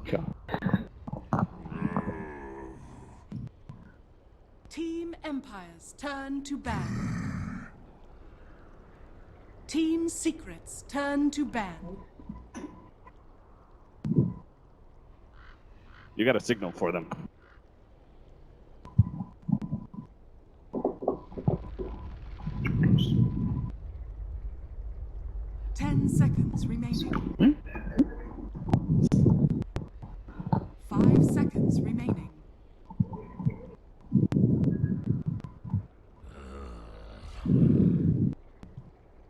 God. Team Empire's turn to ban. Team Secret's turn to ban. You got a signal for them. Ten seconds remaining. 5 seconds remaining.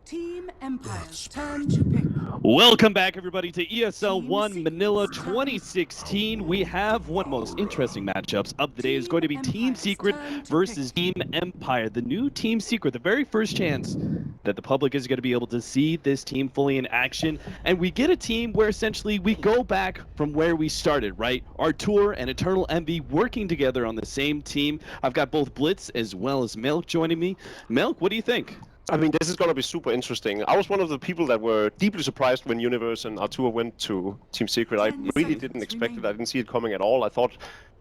Team Empire's turn to pick. Welcome back, everybody, to ESL One Manila 2016. We have one of the most interesting matchups of the day. Is going to be Team Secret versus Team Empire. The new Team Secret, the very first chance that the public is going to be able to see this team fully in action. And we get a team where essentially we go back from where we started, right? Artur and Eternal Envy working together on the same team. I've got both Blitz as well as Milk joining me. Milk, what do you think? I mean, this is going to be super interesting. I was one of the people that were deeply surprised when Universe and Artur went to Team Secret. I really didn't expect it. I didn't see it coming at all.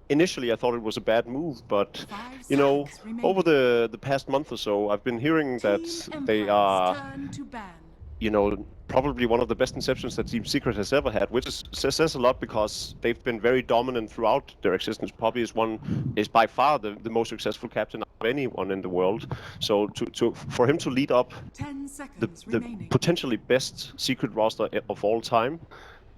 Initially, I thought it was a bad move, but, you know, over the past month or so, I've been hearing that they are, you know, probably one of the best inceptions that Team Secret has ever had, which says a lot because they've been very dominant throughout their existence. Poppy is by far the most successful captain of anyone in the world. So for him to lead up the potentially best Secret roster of all time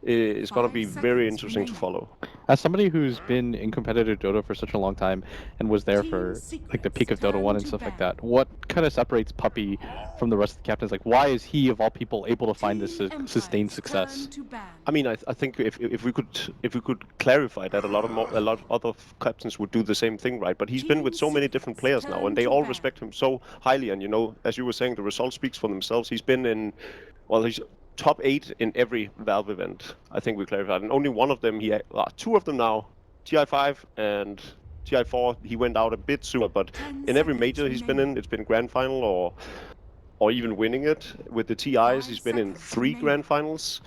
is going to be very interesting to follow. As somebody who's been in competitive Dota for such a long time and was there for like the peak of Dota 1 and stuff like that, what kind of separates Puppy from the rest of the captains? Like, why is he, of all people, able to find this sustained success? I mean, I think if we could clarify that, a lot of other captains would do the same thing, right? But he's been with so many different players now, and they all respect him so highly. And you know, as you were saying, the results speaks for themselves. He's been in, well, he's top 8 in every Valve event. I think we clarified, and only one of them two of them now, TI5 and TI4. He went out a bit sooner, but in every major he's been in, it's been grand final or even winning it. With the TIs, he's been in 3 grand finals,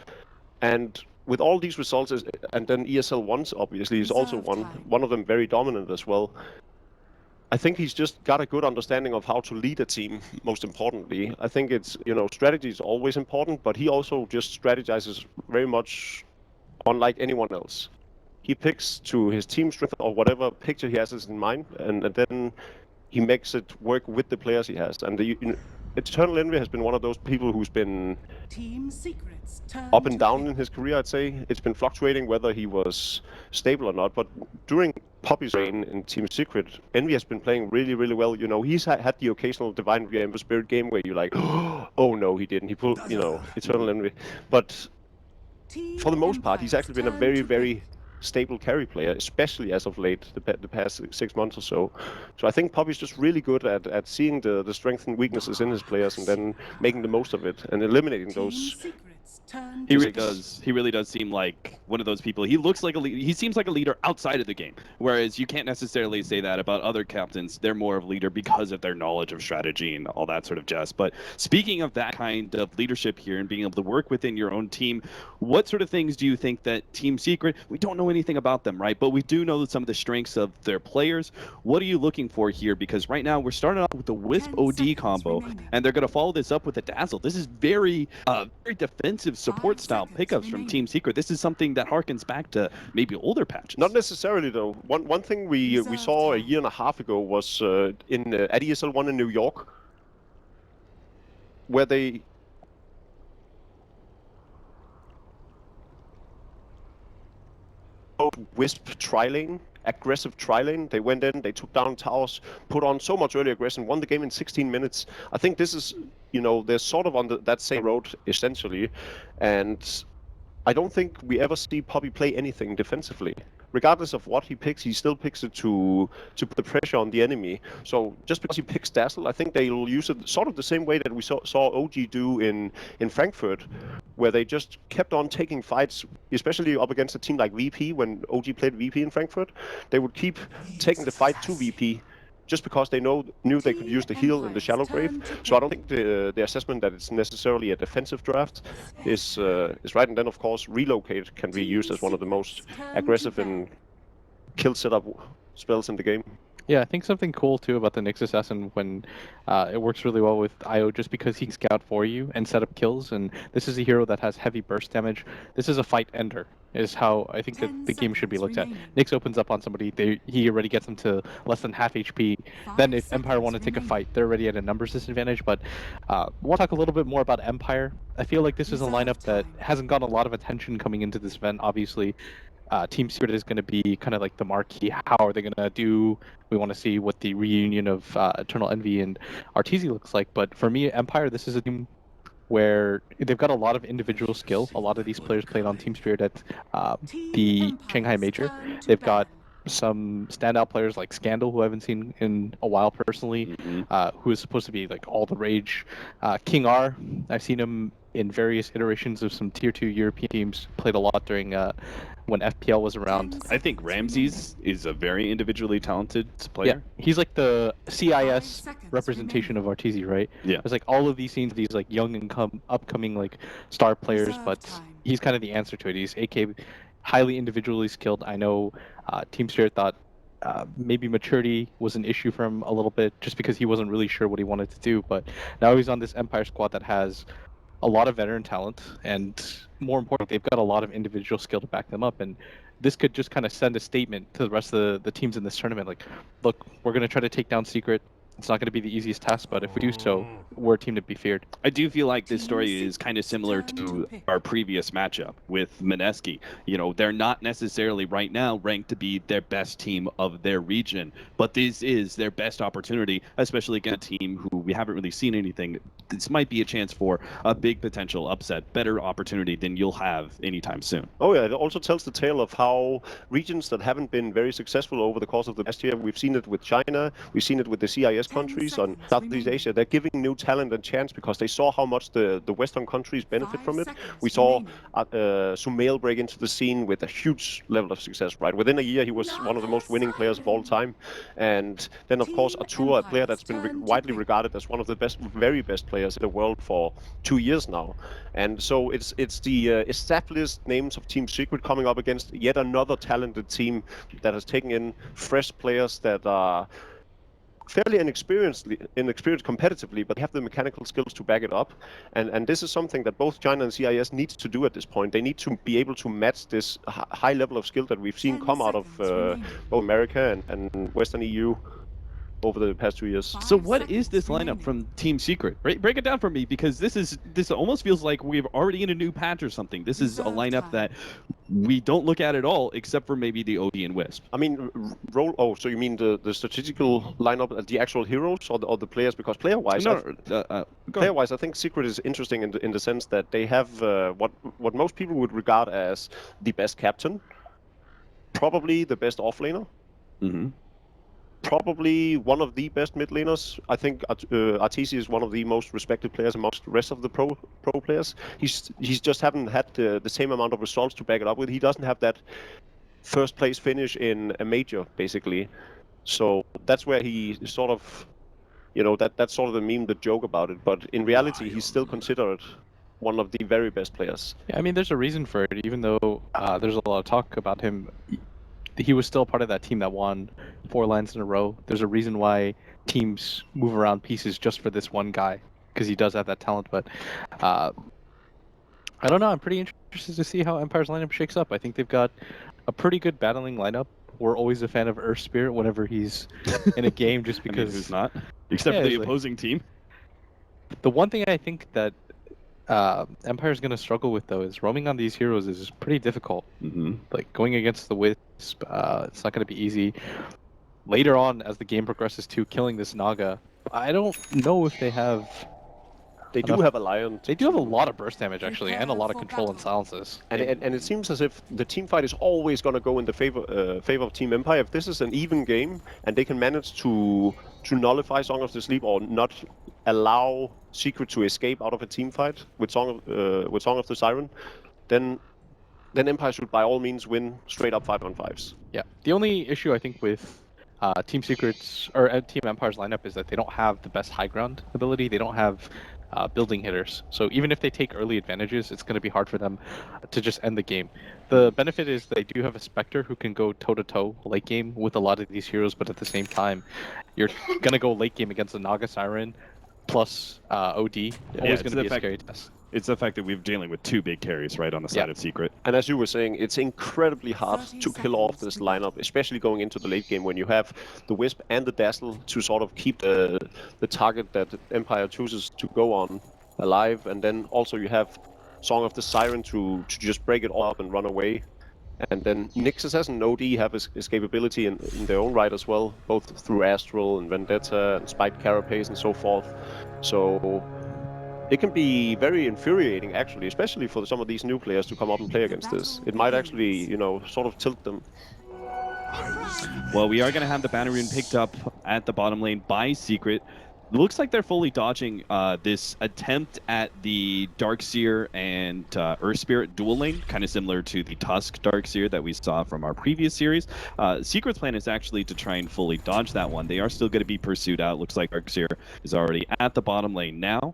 and with all these results, and then ESL Ones obviously is also one of them very dominant as well. I think he's just got a good understanding of how to lead a team, most importantly. I think it's, you know, strategy is always important, but he also just strategizes very much unlike anyone else. He picks to his team strength or whatever picture he has in mind, and then he makes it work with the players he has. And Eternal Envy has been one of those people who's been up and down in his career, I'd say. It's been fluctuating whether he was stable or not, but during Poppy's reign in Team Secret, Envy has been playing really, really well. You know, he's had the occasional Divine Ember Spirit game where you're like, oh no, he didn't. He pulled, you know, Eternal Envy. But for the most part, he's actually been a very, very stable carry player, especially as of late, the past 6 months or so. So I think Poppy's just really good at seeing the strengths and weaknesses in his players and then making the most of it and eliminating those. He really does. He really does seem like one of those people. He looks like he seems like a leader outside of the game, whereas you can't necessarily say that about other captains. They're more of a leader because of their knowledge of strategy and all that sort of jazz. But speaking of that kind of leadership here and being able to work within your own team, what sort of things do you think that Team Secret, we don't know anything about them, right? But we do know some of the strengths of their players. What are you looking for here? Because right now we're starting off with the Wisp OD combo, and they're going to follow this up with a Dazzle. This is very defensive support style pickups from Team Secret. This is something that harkens back to maybe older patches. Not necessarily though. One thing we saw a year and a half ago was at ESL One in New York, where they Wisp tri-lane, aggressive tri-lane. They went in, they took down towers, put on so much early aggression, won the game in 16 minutes. I think this is, you know, they're sort of on that same road, essentially. And I don't think we ever see Poppy play anything defensively. Regardless of what he picks, he still picks it to put the pressure on the enemy. So just because he picks Dazzle, I think they'll use it sort of the same way that we saw OG do in Frankfurt, where they just kept on taking fights, especially up against a team like VP. When OG played VP in Frankfurt, they would keep taking the fight to VP just because they knew they could use the heal in the shallow grave. So I don't think the assessment that it's necessarily a defensive draft is right. And then of course relocate can be used as one of the most aggressive and kill setup spells in the game. Yeah, I think something cool too about the Nyx Assassin when it works really well with IO just because he can scout for you and set up kills, and this is a hero that has heavy burst damage. This is a fight ender, is how I think that the game should be looked at. Nyx opens up on somebody, he already gets them to less than half HP. Then if Empire want to take a fight, they're already at a numbers disadvantage, but we'll talk a little bit more about Empire. I feel like this is a lineup that hasn't gotten a lot of attention coming into this event, obviously. Team Secret is going to be kind of like the marquee. How are they going to do? We want to see what the reunion of Eternal Envy and Arteezy looks like. But for me, Empire, this is a team where they've got a lot of individual skill. A lot of these players played on Team Spirit at the Shanghai Major. They've got some standout players like Scandal, who I haven't seen in a while personally, who is supposed to be like all the rage. King R, I've seen him in various iterations of some tier 2 European teams, played a lot during when FPL was around. I think Ramses is a very individually talented player. Yeah, he's like the CIS representation of Arteezy, right? Yeah. There's like all of these scenes, these like young and upcoming like star players, but he's kind of the answer to it. He's AK highly individually skilled. I know Team Spirit thought maybe maturity was an issue for him a little bit just because he wasn't really sure what he wanted to do, but now he's on this Empire squad that has a lot of veteran talent, and more importantly, they've got a lot of individual skill to back them up, and this could just kind of send a statement to the rest of the teams in this tournament, like, look, we're going to try to take down Secret. It's not going to be the easiest task, but if we do so, we're a team to be feared. I do feel like this story is kind of similar to our previous matchup with Mineski. You know, they're not necessarily right now ranked to be their best team of their region, but this is their best opportunity, especially against a team who we haven't really seen anything. This might be a chance for a big potential upset, better opportunity than you'll have anytime soon. Oh yeah, it also tells the tale of how regions that haven't been very successful over the course of the past year, we've seen it with China, we've seen it with the CIS countries on Southeast Asia. They're giving new talent a chance because they saw how much the Western countries benefit from it. We saw Sumail break into the scene with a huge level of success, right? Within a year, he was one of the most winning players of all time. And then, of course, Artur, a player that's been widely regarded as one of the best, very best players in the world for 2 years now. And so it's the established names of Team Secret coming up against yet another talented team that has taken in fresh players that are fairly inexperienced competitively, but they have the mechanical skills to back it up. And this is something that both China and CIS needs to do at this point. They need to be able to match this high level of skill that we've seen come out of both America and Western EU over the past 2 years. So what is this lineup from Team Secret? Break it down for me, because this almost feels like we're already in a new patch or something. This is a lineup that we don't look at all, except for maybe the OD and Wisp. I mean, so you mean the strategical lineup, the actual heroes, or the players? Because player-wise, I think Secret is interesting in the sense that they have what most people would regard as the best captain, probably the best offlaner. Probably one of the best mid laners. I think Arteezy is one of the most respected players amongst the rest of the pro players. He's just haven't had the same amount of results to back it up with. He doesn't have that first place finish in a major, basically. So that's where he sort of, that's sort of the meme, the joke about it. But in reality, he's still considered one of the very best players. Yeah, I mean, there's a reason for it. Even though there's a lot of talk about him, he was still part of that team that won 4 lands in a row. There's a reason why teams move around pieces just for this one guy, because he does have that talent. But I don't know. I'm pretty interested to see how Empire's lineup shakes up. I think they've got a pretty good battling lineup. We're always a fan of Earth Spirit whenever he's in a game, just because. I mean, who's not? Except for the opposing team. The one thing I think that Empire's going to struggle with, though, is roaming on these heroes is pretty difficult. Like, going against the Wisp, it's not going to be easy. Later on, as the game progresses too, killing this Naga, I don't know if they have... They do have a Lion. They do have a lot of burst damage, actually, and a lot of control and silences. And it seems as if the team fight is always going to go in the favor of Team Empire. If this is an even game, and they can manage to nullify Song of the Sleep or not allow Secret to escape out of a team fight with Song of the Siren, then Empire should by all means win straight up 5-on-5s. Yeah. The only issue I think with Team Secret's or Team Empire's lineup is that they don't have the best high ground ability. They don't have building hitters. So even if they take early advantages, it's going to be hard for them to just end the game. The benefit is they do have a Spectre who can go toe-to-toe late game with a lot of these heroes, but at the same time, you're going to go late game against the Naga Siren plus OD. Always going to be a scary test. It's the fact that we're dealing with two big carries right on the side of Secret. And as you were saying, it's incredibly hard to kill off this lineup, especially going into the late game when you have the Wisp and the Dazzle to sort of keep the target that Empire chooses to go on alive. And then also you have Song of the Siren to just break it all up and run away. And then Nyx Assassin and OD have escapability in their own right as well, both through Astral and Vendetta and Spiked Carapace and so forth. So it can be very infuriating, actually, especially for some of these new players to come up and play against this. It might actually, you know, sort of tilt them. Well, we are going to have the Banner Rune picked up at the bottom lane by Secret. Looks like they're fully dodging this attempt at the Darkseer and Earth Spirit dual lane, kind of similar to the Tusk Darkseer that we saw from our previous series. Secret's plan is actually to try and fully dodge that one. They are still going to be pursued out. Looks like Darkseer is already at the bottom lane now.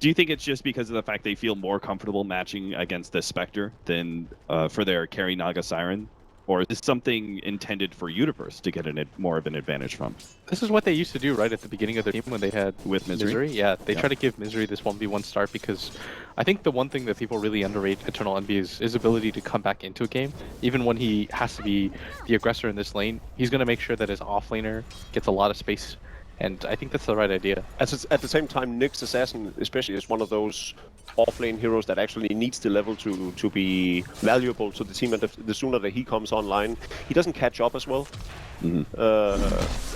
Do you think it's just because of the fact they feel more comfortable matching against the Spectre than for their carry Naga Siren? Or is this something intended for Universe to get more of an advantage from? This is what they used to do right at the beginning of the team when they had with Misery. Yeah, they try to give Misery this 1v1 start because I think the one thing that people really underrate Eternal Envy is his ability to come back into a game. Even when he has to be the aggressor in this lane, he's going to make sure that his offlaner gets a lot of space. And I think that's the right idea. At the same time, Nyx Assassin especially is one of those off-lane heroes that actually needs the level to be valuable to the team, and the sooner that he comes online, he doesn't catch up as well.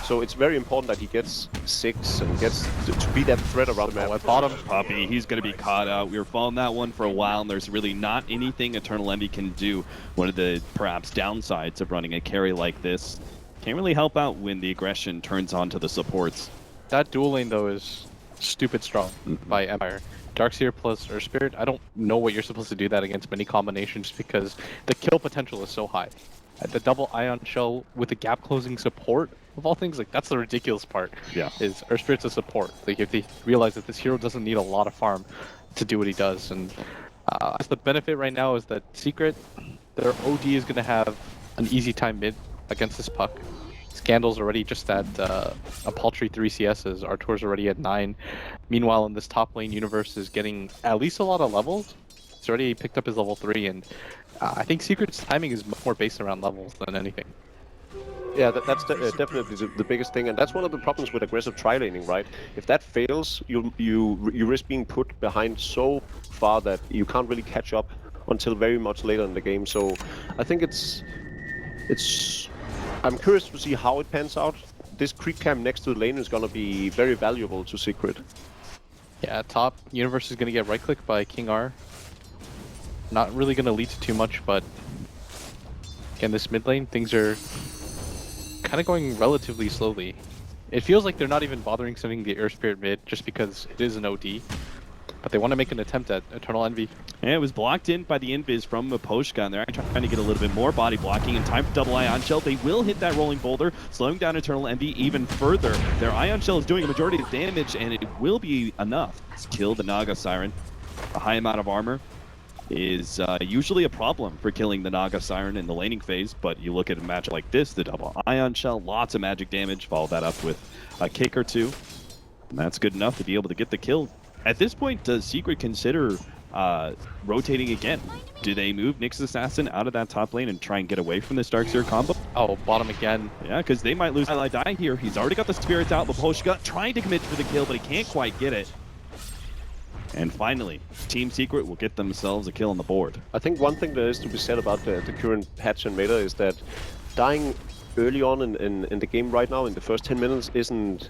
So it's very important that he gets 6 and gets to be that threat around the map. At bottom, Poppy, he's going to be caught out. We were following that one for a while, and there's really not anything Eternal Envy can do. One of the perhaps downsides of running a carry like this. Can't really help out when the aggression turns on to the supports. That dual lane, though, is stupid strong by Empire. Darkseer plus Earth Spirit, I don't know what you're supposed to do that against many combinations because the kill potential is so high. The double Ion Shell with the gap closing support, of all things, like that's the ridiculous part. Yeah. Is Earth Spirit's a support. Like if they realize that this hero doesn't need a lot of farm to do what he does. And the benefit right now is that Secret, their OD is going to have an easy time mid against this puck. Scandal's already just at a paltry 3 CSs. Artur's already at 9. Meanwhile, in this top lane, Universe is getting at least a lot of levels. He's already picked up his level 3, and I think Secret's timing is much more based around levels than anything. Yeah, that's definitely the biggest thing, and that's one of the problems with aggressive tri-laning, right? If that fails, you risk being put behind so far that you can't really catch up until very much later in the game. So I think it's I'm curious to see how it pans out. This creep camp next to the lane is going to be very valuable to Secret. Yeah, top Universe is going to get right click by King R. Not really going to lead to too much, but in this mid lane, things are kind of going relatively slowly. It feels like they're not even bothering sending the Earth Spirit mid just because it is an OD. But they want to make an attempt at Eternal Envy. And it was blocked in by the invis from Maposhka, and they're trying to get a little bit more body blocking. In time for double Ion Shell, they will hit that rolling boulder, slowing down Eternal Envy even further. Their Ion Shell is doing a majority of damage, and it will be enough to kill the Naga Siren. A high amount of armor is usually a problem for killing the Naga Siren in the laning phase, but you look at a match like this, the double Ion Shell, lots of magic damage, follow that up with a kick or two, and that's good enough to be able to get the kill. At this point, does Secret consider rotating again? Do they move Nyx Assassin out of that top lane and try and get away from this Darkseer combo? Oh, bottom again. Yeah, because they might lose Ally Die here. He's already got the spirits out. Maposhka trying to commit for the kill, but he can't quite get it. And finally, Team Secret will get themselves a kill on the board. I think one thing there is to be said about the current patch and meta is that dying early on in the game right now, in the first 10 minutes, isn't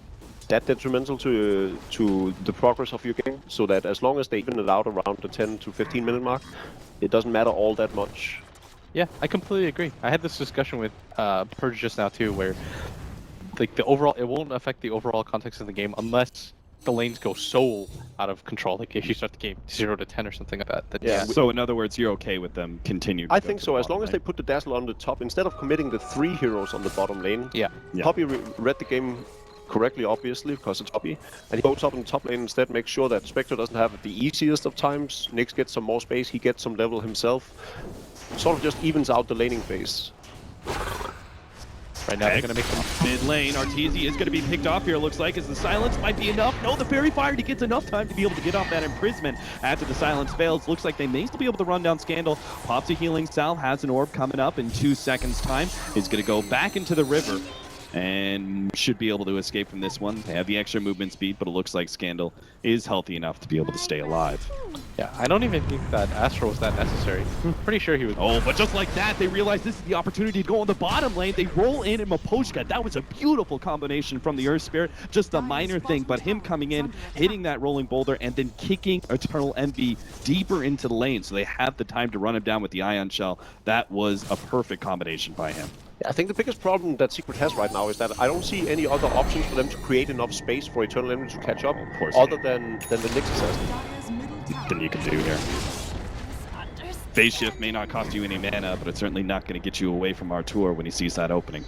that detrimental to the progress of your game, so that as long as they even it out around the 10 to 15 minute mark, it doesn't matter all that much. Yeah, I completely agree. I had this discussion with Purge just now too, where like the overall, it won't affect the overall context of the game unless the lanes go so out of control, like if you start the game 0-10 or something like that. Yeah. So in other words, you're okay with them continuing. I think so, as long as they put the Dazzle on the top, instead of committing the 3 heroes on the bottom lane. Yeah. Poppy read the game correctly, obviously, because it's Poppy, and he goes up in the top lane instead, makes sure that Spectre doesn't have the easiest of times, Nyx gets some more space, he gets some level himself, sort of just evens out the laning phase. Right now they're going to make them mid lane. Arteezy is going to be picked off here, looks like, as the silence might be enough. No, the Fairy Fire, he gets enough time to be able to get off that imprisonment after the silence fails. Looks like they may still be able to run down Scandal. Pops a healing salve, has an orb coming up in 2 seconds time. He's going to go back into the river and should be able to escape from this one. They have the extra movement speed, but it looks like Scandal is healthy enough to be able to stay alive. Yeah, I don't even think that Astro was that necessary. I'm pretty sure he was. Oh, but just like that, they realize this is the opportunity to go on the bottom lane. They roll in Maposhka. That was a beautiful combination from the Earth Spirit. Just a minor thing, but him coming in, hitting that rolling boulder, and then kicking Eternal Envy deeper into the lane so they have the time to run him down with the Ion Shell. That was a perfect combination by him. I think the biggest problem that Secret has right now is that I don't see any other options for them to create enough space for Eternal Envy to catch up, other than the Nyx assassin. Than you can do here. Phase shift may not cost you any mana, but it's certainly not going to get you away from Artur when he sees that opening.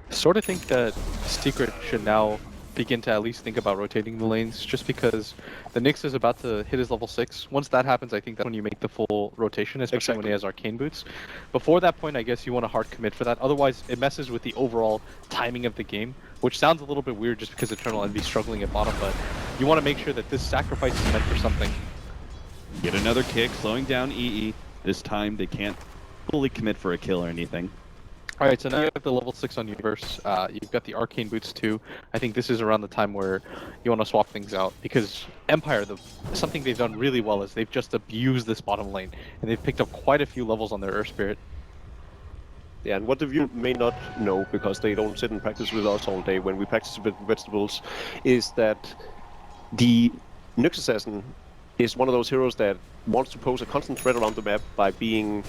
Sort of think that Secret should now begin to at least think about rotating the lanes, just because the Nyx is about to hit his level 6. Once that happens, I think that's when you make the full rotation, especially when he has Arcane Boots. Before that point, I guess you want to hard commit for that. Otherwise, it messes with the overall timing of the game, which sounds a little bit weird just because Eternal Envy's struggling at bottom, but you want to make sure that this sacrifice is meant for something. Get another kick, slowing down EE. This time, they can't fully commit for a kill or anything. Alright, so now you have the level 6 on Universe, you've got the Arcane Boots too. I think this is around the time where you want to swap things out, because Empire, something they've done really well is they've just abused this bottom lane, and they've picked up quite a few levels on their Earth Spirit. Yeah, and what the viewer may not know, because they don't sit and practice with us all day when we practice with vegetables, is that the Nyx Assassin is one of those heroes that wants to pose a constant threat around the map by being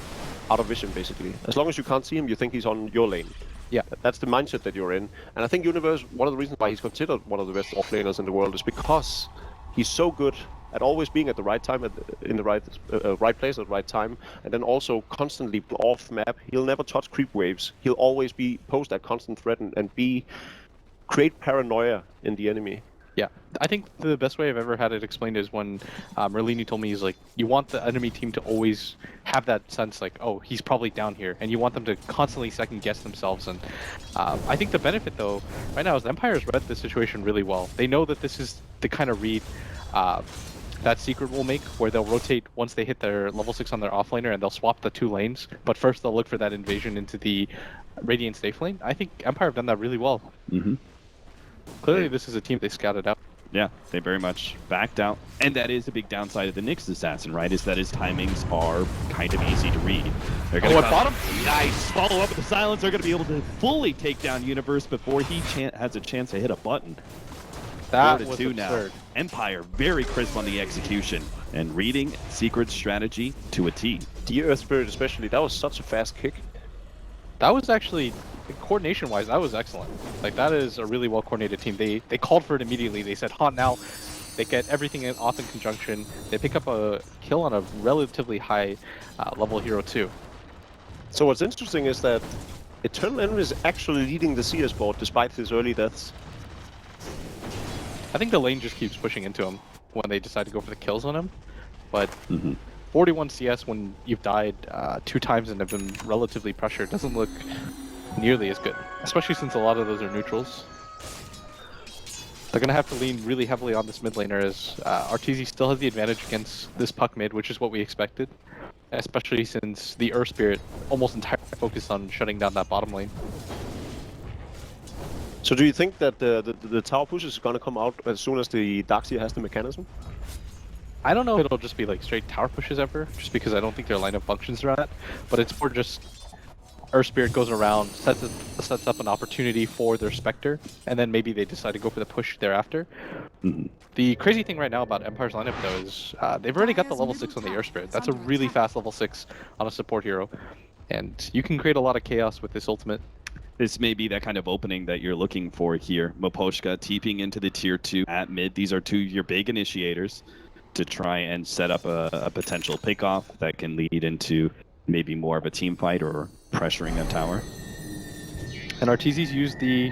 out of vision, basically. As long as you can't see him, you think he's on your lane. Yeah. That's the mindset that you're in. And I think Universe, one of the reasons why he's considered one of the best offlaners in the world is because he's so good at always being at the right time, in the right place at the right time, and then also constantly off map. He'll never touch creep waves. He'll always pose that constant threat and create paranoia in the enemy. Yeah, I think the best way I've ever had it explained is when Merlini told me, he's like, you want the enemy team to always have that sense like, oh, he's probably down here, and you want them to constantly second guess themselves. And I think the benefit though right now is the Empire's read this situation really well. They know that this is the kind of read that Secret will make, where they'll rotate once they hit their level 6 on their offlaner, and they'll swap the 2 lanes, but first they'll look for that invasion into the Radiant safe lane. I think Empire have done that really well. Clearly, this is a team they scouted out. Yeah, they very much backed out. And that is a big downside of the Nyx Assassin, right? Is that his timings are kind of easy to read. They're going to bottom? Nice! Follow up with the silence. They're going to be able to fully take down Universe before he has a chance to hit a button. That 4-2 was now. absurd. Empire very crisp on the execution and reading Secret's strategy to a T. The Earth Spirit especially, that was such a fast kick. That was actually, coordination-wise, that was excellent. Like, that is a really well-coordinated team. They called for it immediately. They said, haunt now. They get everything off in conjunction. They pick up a kill on a relatively high level hero too. So what's interesting is that Eternal Envy is actually leading the CS board despite his early deaths. I think the lane just keeps pushing into him when they decide to go for the kills on him. But 41 CS when you've died 2 times and have been relatively pressured doesn't look nearly as good, especially since a lot of those are neutrals. They're going to have to lean really heavily on this mid laner, as Arteezy still has the advantage against this puck mid, which is what we expected, especially since the Earth Spirit almost entirely focused on shutting down that bottom lane. So do you think that the tower push is going to come out as soon as the Darkseer has the mechanism? I don't know if it'll just be like straight tower pushes ever, just because I don't think their lineup functions around that, but it's more just Earth Spirit goes around, sets up an opportunity for their Spectre, and then maybe they decide to go for the push thereafter. The crazy thing right now about Empire's lineup though is they've already got the level 6 on the Earth Spirit. That's a really fast level 6 on a support hero, and you can create a lot of chaos with this ultimate. This may be that kind of opening that you're looking for here. Moposhka TPing into the tier 2 at mid. These are two your big initiators to try and set up a potential pickoff that can lead into maybe more of a team fight or pressuring a tower. And Arteezy's used the...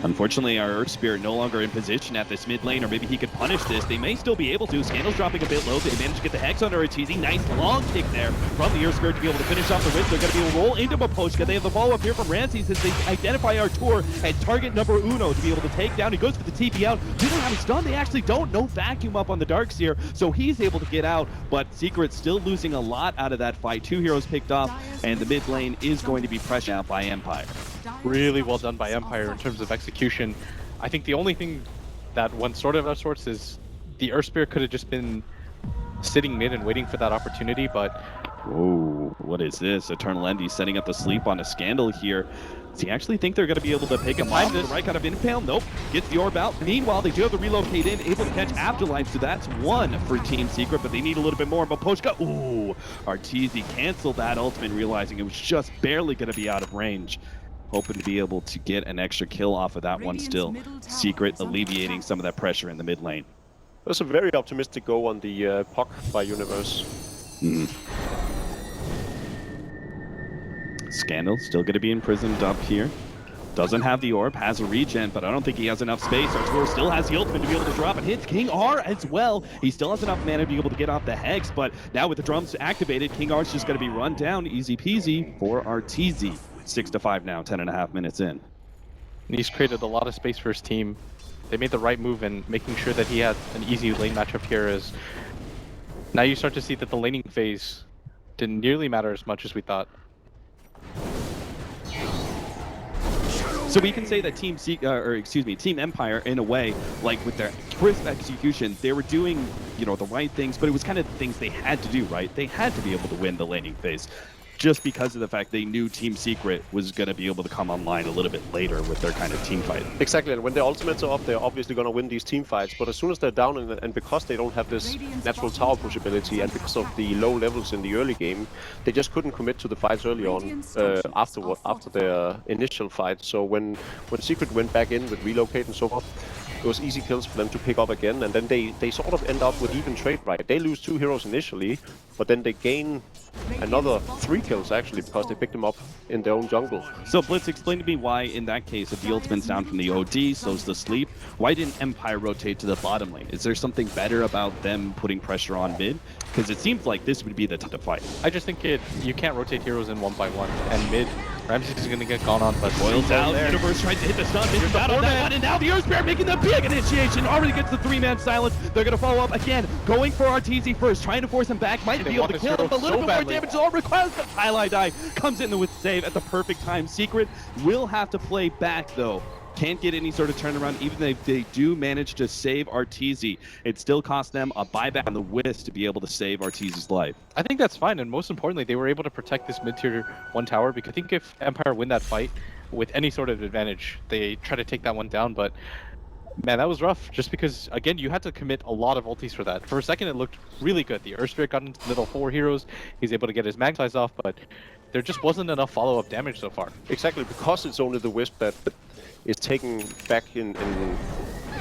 Unfortunately, our Earth Spirit no longer in position at this mid lane, or maybe he could punish this. They may still be able to. Scandal's dropping a bit low. They managed to get the Hex onto Arteezy. Nice long kick there from the Earth Spirit to be able to finish off the Wisp. They're going to be able to roll into Moposhka. They have the follow-up here from Ramsey since they identify Artur and target number uno to be able to take down. He goes for the TP out. They don't have a stun. They actually don't. No vacuum up on the Darkseer, so he's able to get out, but Secret still losing a lot out of that fight. 2 heroes picked off, and the mid lane is going to be pressured out by Empire. Really well done by Empire in terms of execution. I think the only thing that went sort of out of sorts is the Earth Spirit could have just been sitting mid and waiting for that opportunity, but... Whoa, what is this? Eternal Endy setting up the sleep on a Scandal here. Does he actually think they're going to be able to pick him off the right kind of impale? Nope. Gets the orb out. Meanwhile, they do have the relocate in, able to catch Afterlife, so that's 1 for Team Secret, but they need a little bit more. Moposhka, ooh, Arteezy canceled that ultimate, realizing it was just barely going to be out of range. Hoping to be able to get an extra kill off of that one still. Secret alleviating some of that pressure in the mid lane. That's a very optimistic go on the puck by Universe. Scandal still going to be imprisoned up here. Doesn't have the orb, has a regen, but I don't think he has enough space. Artur still has the ultimate to be able to drop and hit King R as well. He still has enough mana to be able to get off the Hex, but now with the drums activated, King R's just going to be run down. Easy peasy for Arteezy. 6-5 now, 10.5 minutes in. He's created a lot of space for his team. They made the right move in making sure that he had an easy lane matchup here, as now you start to see that the laning phase didn't nearly matter as much as we thought. So we can say that Team Empire, in a way, like with their crisp execution, they were doing, the right things, but it was kind of the things they had to do, right? They had to be able to win the laning phase, just because of the fact they knew Team Secret was going to be able to come online a little bit later with their kind of team fight. Exactly, and when their ultimates are up, they're obviously going to win these team fights, but as soon as they're down, and because they don't have this natural tower push ability, and because of the low levels in the early game, they just couldn't commit to the fights early on after their initial fight. So when Secret went back in with relocate and so forth, it was easy kills for them to pick up again, and then they sort of end up with even trade, right? They lose 2 heroes initially, but then they gain another 3 kills actually, because they picked them up in their own jungle. So Blitz, explain to me why in that case, if the ultimate's down from the OD, so's the sleep, why didn't Empire rotate to the bottom lane? Is there something better about them putting pressure on mid? Because it seems like this would be the time to fight. I just think you can't rotate heroes in 1 by 1, and mid, Ramsey is going to get gone on, but Boils out, Universe tries to hit the stun, misses out on that one, and now the Earth Spirit making the big initiation, already gets the 3-man silence. They're going to follow up again, going for Arteezy first, trying to force him back, might be able to kill him, but a little bit more damage is all required, but Highlight Die comes in with save at the perfect time. Secret will have to play back though. Can't get any sort of turnaround, even if they do manage to save Arteezy. It still costs them a buyback on the Wisp to be able to save Arteezy's life. I think that's fine, and most importantly, they were able to protect this mid-tier 1 tower, because I think if Empire win that fight with any sort of advantage, they try to take that one down, but man, that was rough, just because, again, you had to commit a lot of ultis for that. For a second, it looked really good. The Earth Spirit got into the middle 4 heroes, he's able to get his mag size off, but there just wasn't enough follow-up damage so far. Exactly, because it's only the Wisp that is taking back in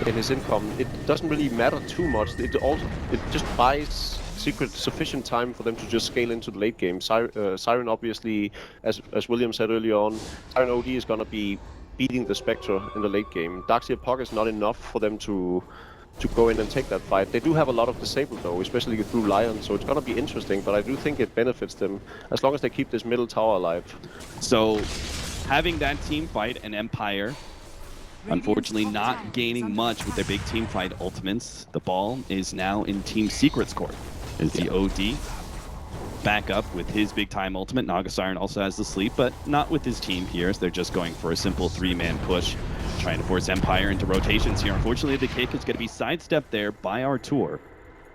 his income. It doesn't really matter too much. It just buys Secret sufficient time for them to just scale into the late game. Siren obviously, as William said earlier on, Siren OD is gonna be beating the Spectre in the late game. Darkseer Puck is not enough for them to go in and take that fight. They do have a lot of disable though, especially through Lion, so it's gonna be interesting, but I do think it benefits them as long as they keep this middle tower alive. So having that team fight and Empire unfortunately not gaining much with their big team fight ultimates, the ball is now in Team Secret's court. As the OD back up with his big time ultimate. Naga Siren also has the sleep, but not with his team here, as they're just going for a simple 3-man push, trying to force Empire into rotations here. Unfortunately, the kick is going to be sidestepped there by Artur,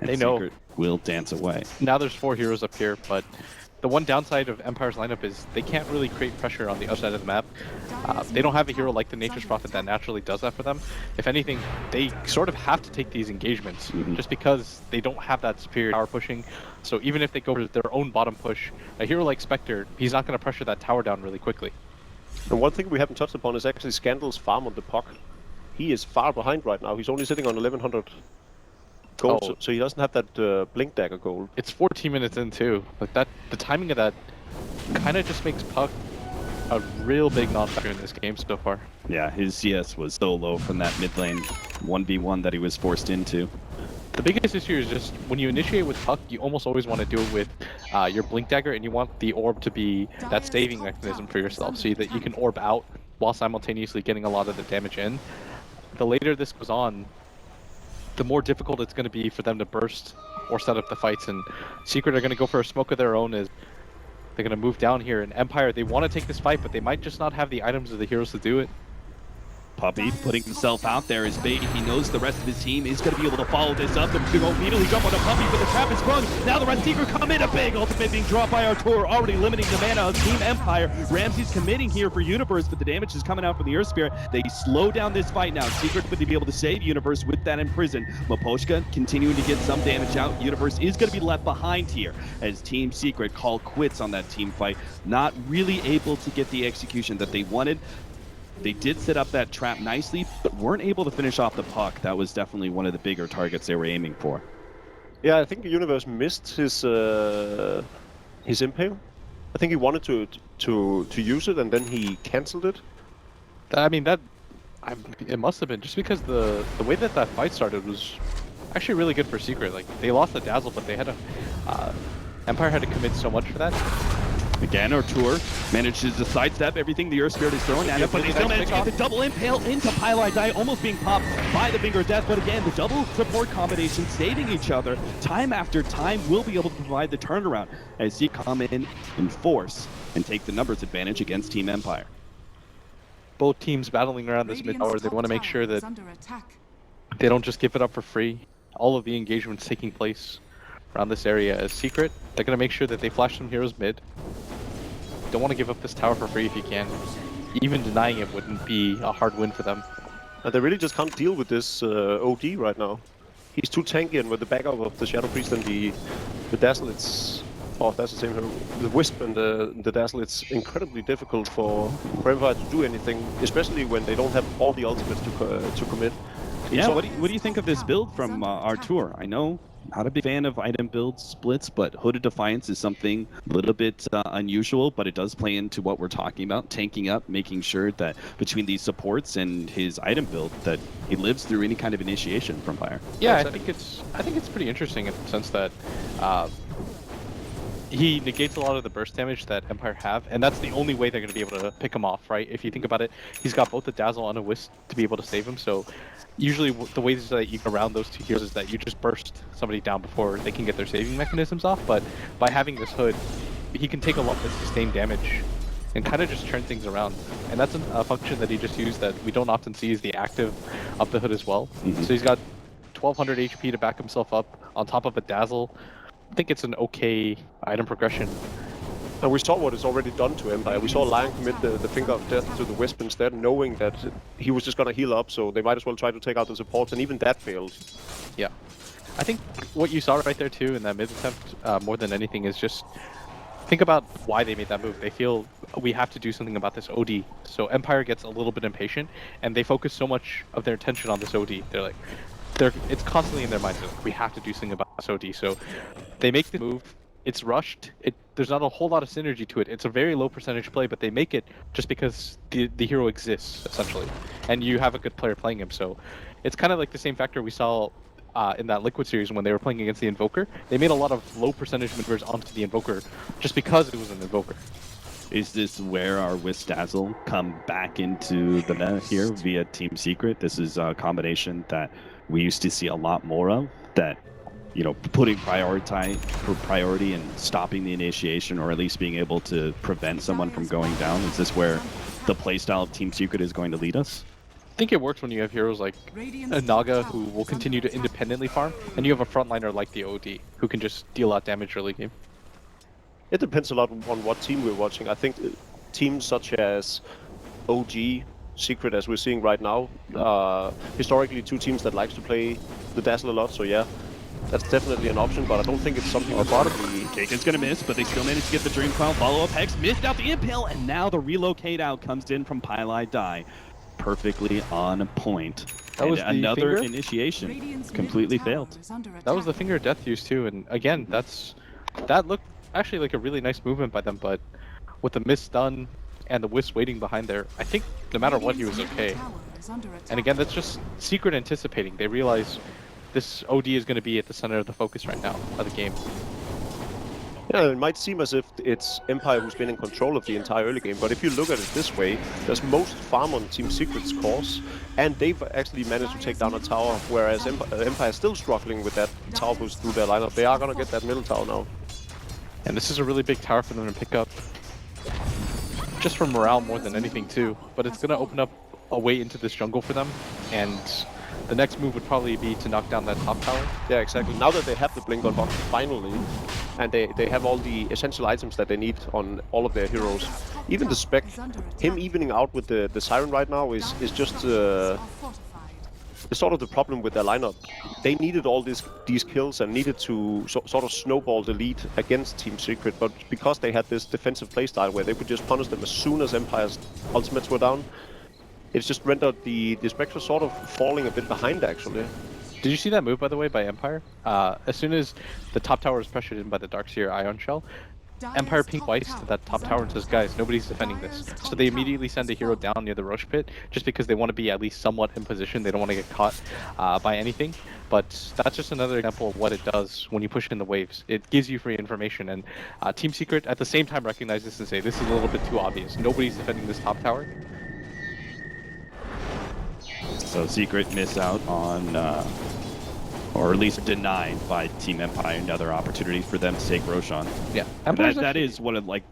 and they know Secret will dance away. Now there's 4 heroes up here, but the one downside of Empire's lineup is they can't really create pressure on the other side of the map. They don't have a hero like the Nature's Prophet that naturally does that for them. If anything, they sort of have to take these engagements just because they don't have that superior tower pushing. So even if they go for their own bottom push, a hero like Spectre, he's not going to pressure that tower down really quickly. And one thing we haven't touched upon is actually Scandal's farm on the puck. He is far behind right now. He's only sitting on 1100 gold, so he doesn't have that Blink Dagger gold. It's 14 minutes in too. Like that, the timing of that kind of just makes Puck a real big non-factor in this game so far. Yeah, his CS was so low from that mid lane 1v1 that he was forced into. The biggest issue is just when you initiate with Puck, you almost always want to do it with your Blink Dagger, and you want the orb to be that saving mechanism for yourself, so that you can orb out while simultaneously getting a lot of the damage in. The later this goes on, the more difficult it's going to be for them to burst or set up the fights, and Secret are going to go for a smoke of their own as they're going to move down here. And Empire, they want to take this fight, but they might just not have the items or the heroes to do it. Puppey putting himself out there as bait. He knows the rest of his team is going to be able to follow this up. They're going to go immediately jump on the Puppey, but the trap is sprung. Now the Red Secret come in a big ultimate being dropped by Artur, already limiting the mana of Team Empire. Ramsey's committing here for Universe, but the damage is coming out from the Earth Spirit. They slow down this fight now. Secret would be able to save Universe with that in prison. Maposhka continuing to get some damage out. Universe is going to be left behind here as Team Secret call quits on that team fight. Not really able to get the execution that they wanted. They did set up that trap nicely, but weren't able to finish off the puck. That was definitely one of the bigger targets they were aiming for. Yeah, I think the Universe missed his impale. I think he wanted to use it, and then he cancelled it. I mean, it must have been just because the way that fight started was actually really good for Secret. Like, they lost the Dazzle, but they had Empire had to commit so much for that. Again, Artur manages to sidestep everything the Earth Spirit is throwing at him, but they still manage to get the double impale into Pylide's Eye, almost being popped by the Finger of Death. But again, the double support combination saving each other time after time will be able to provide the turnaround as he come in force and take the numbers advantage against Team Empire. Both teams battling around this mid tower, they want to make sure that they don't just give it up for free. All of the engagements taking place around this area as Secret, they're going to make sure that they flash some heroes mid. Don't want to give up this tower for free if you can. Even denying it wouldn't be a hard win for them. They really just can't deal with this OD right now. He's too tanky, and with the backup of the Shadow Priest and the Dazzle, it's... Oh, that's the same hero. The Wisp and the Dazzle, it's incredibly difficult for Empire to do anything, especially when they don't have all the ultimates to commit. Yeah, so, what do you think of this build from Artur? I know, not a big fan of item build splits, but Hooded Defiance is something a little bit unusual, but it does play into what we're talking about, tanking up, making sure that between these supports and his item build that he lives through any kind of initiation from Fire. Yeah, I think it's pretty interesting in the sense that he negates a lot of the burst damage that Empire have, and that's the only way they're going to be able to pick him off, right? If you think about it, he's got both the Dazzle and a Wisp to be able to save him, so usually the ways that you get around those two heroes is that you just burst somebody down before they can get their saving mechanisms off, but by having this Hood, he can take a lot of sustained damage and kind of just turn things around. And that's a function that he just used that we don't often see is the active of the Hood as well. So he's got 1200 HP to back himself up on top of a Dazzle. I think it's an okay item progression. And we saw what is already done to Empire. We saw Lion commit the Finger of Death to the Wisp instead, knowing that he was just going to heal up, so they might as well try to take out the supports, and even that failed. Yeah. I think what you saw right there too in that mid attempt, more than anything, is just think about why they made that move. They feel we have to do something about this OD. So Empire gets a little bit impatient, and they focus so much of their attention on this OD. It's constantly in their minds, like, we have to do something about this OD. So they make the move. It's rushed. There's not a whole lot of synergy to it. It's a very low percentage play, but they make it just because the hero exists, essentially. And you have a good player playing him. So it's kind of like the same factor we saw in that Liquid series when they were playing against the Invoker. They made a lot of low percentage maneuvers onto the Invoker just because it was an Invoker. Is this where our Wisp Dazzle come back into the meta here via Team Secret? This is a combination that we used to see a lot more of, that, you know, putting priority and stopping the initiation, or at least being able to prevent someone from going down. Is this where the playstyle of Team Secret is going to lead us? I think it works when you have heroes like a Naga who will continue to independently farm, and you have a frontliner like the OD who can just deal out damage early game. It depends a lot on what team we're watching. I think teams such as OG, Secret, as we're seeing right now, historically 2 teams that likes to play the Dazzle a lot. So yeah, that's definitely an option, but I don't think it's something that probably... Kaken's gonna miss, but they still manage to get the Dream Crown follow-up. Hex missed out the impale, and now the relocate out comes in from Pylai Die. Perfectly on point. That was another finger? initiation. Radiant's Completely middle tower failed. is under That was the attack. finger death use too, and again, that looked actually like a really nice movement by them, but with the miss done and the Wisp waiting behind there, I think no matter what, he was Radiant's okay. middle tower is under attack. And again, that's just Secret anticipating. They realize this OD is going to be at the center of the focus right now of the game. Yeah, it might seem as if it's Empire who's been in control of the entire early game, but if you look at it this way, there's most farm on Team Secret's course, and they've actually managed to take down a tower, whereas Empire is still struggling with that tower boost through their lineup. They are going to get that middle tower now. And this is a really big tower for them to pick up. Just for morale more than anything too, but it's going to open up a way into this jungle for them, and the next move would probably be to knock down that top tower. Yeah, exactly. Now that they have the Blink on box, finally, and they have all the essential items that they need on all of their heroes. Even the spec, him evening out with the Siren right now is just Are fortified. it's sort of the problem with their lineup. They needed all these kills and needed to sort of snowball the lead against Team Secret, but because they had this defensive playstyle where they could just punish them as soon as Empire's ultimates were down, it's just rendered the Spectre sort of falling a bit behind, actually. Did you see that move, by the way, by Empire? As soon as the top tower is pressured in by the Darkseer Ion Shell, Empire pinged twice to that top tower and says, guys, nobody's defending this. So they immediately send a hero down near the Roche pit, just because they want to be at least somewhat in position. They don't want to get caught by anything. But that's just another example of what it does when you push in the waves. It gives you free information, and Team Secret at the same time recognize this and say, this is a little bit too obvious. Nobody's defending this top tower. So Secret miss out on, or at least denied by Team Empire another opportunity for them to take Roshan. Yeah, That is one of, like,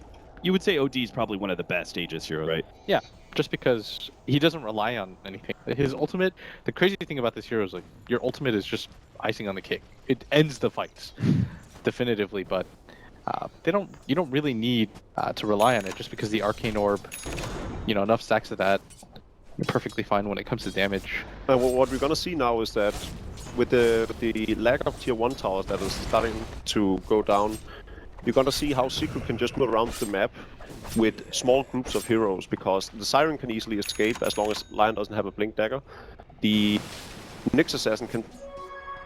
you would say OD is probably one of the best Aegis heroes, right? Yeah, just because he doesn't rely on anything. His ultimate, the crazy thing about this hero is like your ultimate is just icing on the cake. It ends the fights definitively, but you don't really need to rely on it just because the Arcane Orb, enough stacks of that, you're perfectly fine when it comes to damage. What we're gonna see now is that with the lack of tier 1 towers that is starting to go down, you're gonna see how Secret can just move around the map with small groups of heroes, because the Siren can easily escape as long as Lion doesn't have a Blink Dagger. The Nyx Assassin can,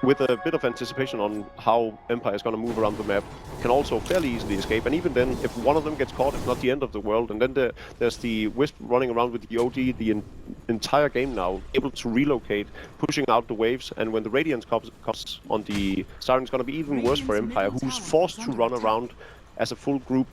with a bit of anticipation on how Empire is going to move around the map, can also fairly easily escape. And even then, if one of them gets caught, it's not the end of the world. And then there's the Wisp running around with the OD the entire game now, able to relocate, pushing out the waves. And when the Radiance comes on the Siren, it's going to be even worse for Empire, who's forced to run around as a full group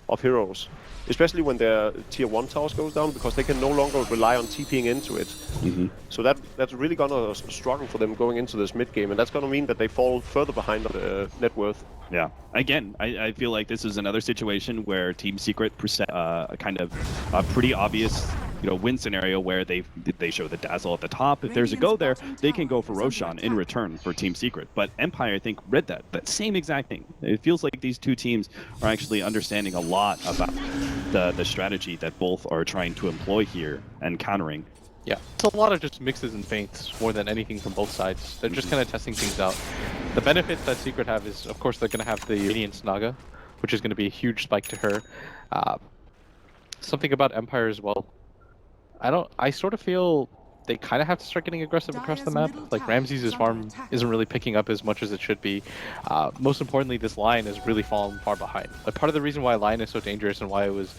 of heroes. Especially when their tier 1 towers goes down, because they can no longer rely on TPing into it. Mm-hmm. So that's really gonna struggle for them going into this mid game, and that's gonna mean that they fall further behind on the net worth. Yeah. Again, I feel like this is another situation where Team Secret present kind of a pretty obvious, win scenario where they show the Dazzle at the top. If there's a go there, they can go for Roshan in return for Team Secret. But Empire, I think, read that same exact thing. It feels like these two teams are actually understanding a lot about the strategy that both are trying to employ here and countering. Yeah, it's a lot of just mixes and feints more than anything from both sides. They're just kind of testing things out. The benefits that Secret have is, of course, they're going to have the Radiance Naga, which is going to be a huge spike to her. Something about Empire as well. I sort of feel they kind of have to start getting aggressive across the map. Like Ramses' farm isn't really picking up as much as it should be. Most importantly, this line has really fallen far behind. Like part of the reason why line is so dangerous and why it was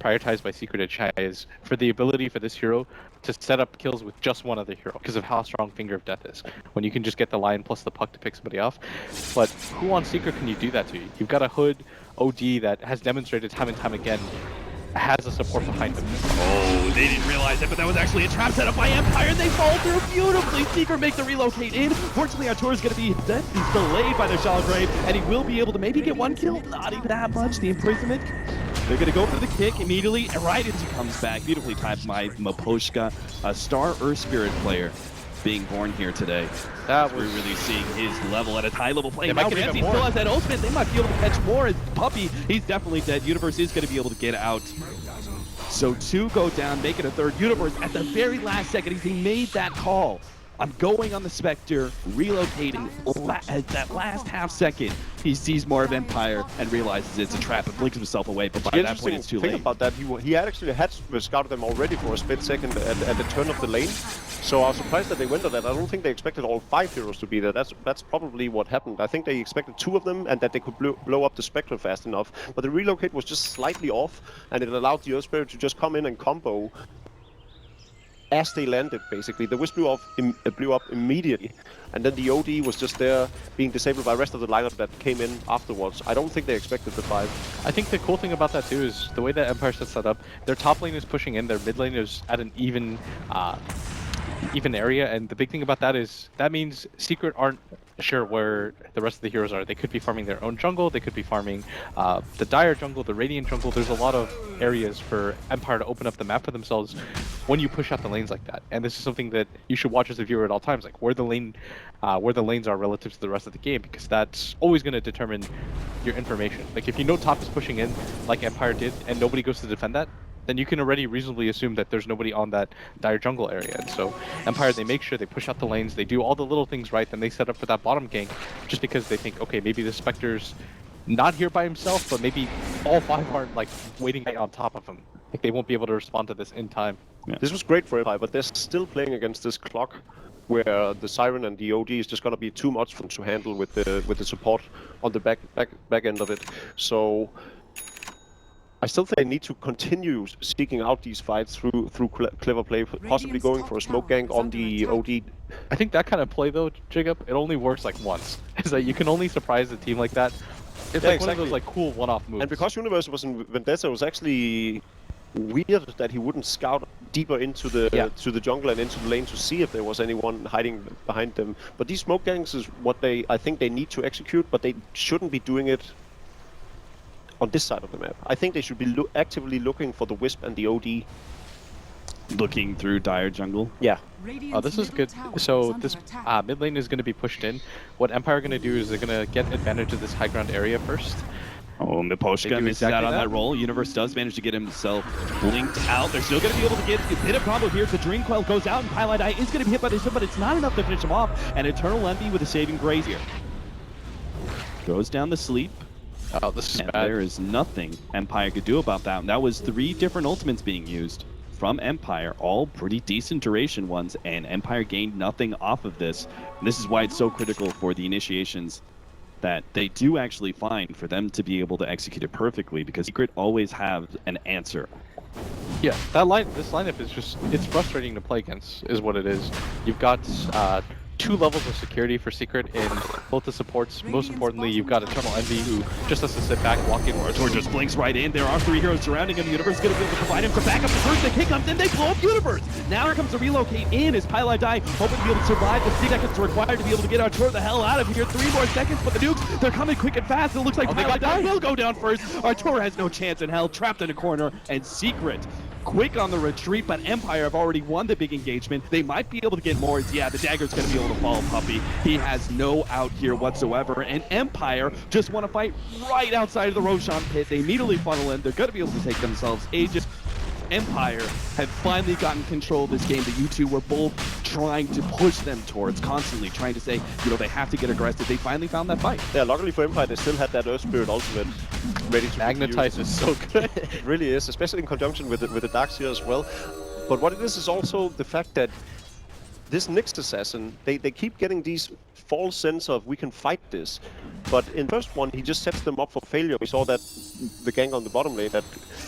prioritized by Secret at Chai is for the ability for this hero to set up kills with just one other hero because of how strong Finger of Death is. When you can just get the line plus the puck to pick somebody off. But who on Secret can you do that to? You've got a Hood OD that has demonstrated time and time again has a support behind him. Oh, they didn't realize it, but that was actually a trap set up by Empire, and they fall through beautifully. Secret make the relocate in. Fortunately, Artur is going to be delayed by the Shalgrave, and he will be able to maybe get one kill. Not even that much. The imprisonment. They're going to go for the kick immediately, and right as he comes back, beautifully timed by Maposhka, a Star Earth Spirit player. being born here today. That We're was really seeing his level at a high level play. They Now might get even Ramsey more. still has that ultimate. They might be able to catch more as Puppey. He's definitely dead. Universe is going to be able to get out. So 2 go down, make it a third. Universe at the very last second, he made that call. I'm going on the Spectre, relocating at that last half second. He sees more of Empire and realizes it's a trap and blinks himself away, but by that point it's too thing late. about that, he actually had scouted them already for a split second at the turn of the lane. So I was surprised that they went on that. I don't think they expected all 5 heroes to be there. That's probably what happened. I think they expected 2 of them and that they could blow up the Spectre fast enough. But the relocate was just slightly off, and it allowed the Earth Spirit to just come in and combo as they landed, basically. The Wisp blew up immediately, and then the OD was just there being disabled by the rest of the lineup that came in afterwards. I don't think they expected the 5. I think the cool thing about that too is the way that Empire sets that up. Their top lane is pushing in, their mid lane is at an even area, and the big thing about that is that means Secret aren't sure where the rest of the heroes are. They could be farming their own jungle, they could be farming the Dire jungle, the Radiant jungle. There's a lot of areas for Empire to open up the map for themselves when you push out the lanes like that. And this is something that you should watch as a viewer at all times, like where the lanes are relative to the rest of the game, because that's always going to determine your information. Like if you know top is pushing in like Empire did and nobody goes to defend that, then you can already reasonably assume that there's nobody on that Dire jungle area. And so Empire, they make sure they push out the lanes, they do all the little things right, then they set up for that bottom gank just because they think, okay, maybe the Spectre's not here by himself, but maybe all 5 aren't like waiting right on top of him. Like they won't be able to respond to this in time. Yeah. This was great for Empire, but they're still playing against this clock where the Siren and the OD is just gonna be too much for them to handle with the support on the back end of it. So I still think they need to continue seeking out these fights through clever play, possibly going for a smoke gank on the OD. I think that kind of play though, Jacob, it only works like once. It's like you can only surprise a team like that. It's like one of those like cool one-off moves. And because Universe was in Vendetta, it was actually weird that he wouldn't scout deeper into the to the jungle and into the lane to see if there was anyone hiding behind them. But these smoke ganks is what I think they need to execute, but they shouldn't be doing it on this side of the map. I think they should be actively looking for the Wisp and the OD. Looking through Dire jungle. Yeah. Oh, this is good. So this mid lane is going to be pushed in. What Empire are going to do is they're going to get advantage of this high ground area first. Oh, Miposhka misses out on that roll. Universe does manage to get himself blinked out. They're still going to be able to get a bit of combo here. The Dream Coil goes out, and Highlight Eye is going to be hit by this, but it's not enough to finish him off. And Eternal Envy with a saving grace here. Goes down the sleep. Oh, this is and bad. There is nothing Empire could do about that. And that was 3 different ultimates being used from Empire, all pretty decent duration ones, and Empire gained nothing off of this. And this is why it's so critical for the initiations that they do actually find for them to be able to execute it perfectly, because Secret always have an answer. Yeah, this lineup is just, it's frustrating to play against, is what it is. You've got 2 levels of security for Secret in both the supports. Most importantly, you've got Eternal Envy, who just has to sit back, walk in. Or just blinks right in. There are 3 heroes surrounding him. Universe is going to be able to provide him some backup. The first kick comes in, they blow up Universe. Now here comes the relocate in as Pylai Die, hoping to be able to survive the 6 seconds required to be able to get Artur the hell out of here. 3 more seconds, but the nukes, they're coming quick and fast. It looks like Pylai Die will go down first. Artur has no chance in hell, trapped in a corner, and Secret quick on the retreat, but Empire have already won the big engagement. They might be able to get more. Yeah, the dagger's going to be able to follow Puppey. He has no out here whatsoever, and Empire just want to fight right outside of the Roshan pit. They immediately funnel in. They're going to be able to take themselves ages. Empire have finally gotten control of this game that you two were both trying to push them towards, constantly trying to say, you know, they have to get aggressive. They finally found that fight. Yeah, luckily for Empire, they still had that Earth Spirit ultimate ready to Magnetize is so good. It really is, especially in conjunction with the Darks here as well. But what it is also the fact that this next assassin, they keep getting these false sense of we can fight this. But in the first one, he just sets them up for failure. We saw that the gank on the bottom lane that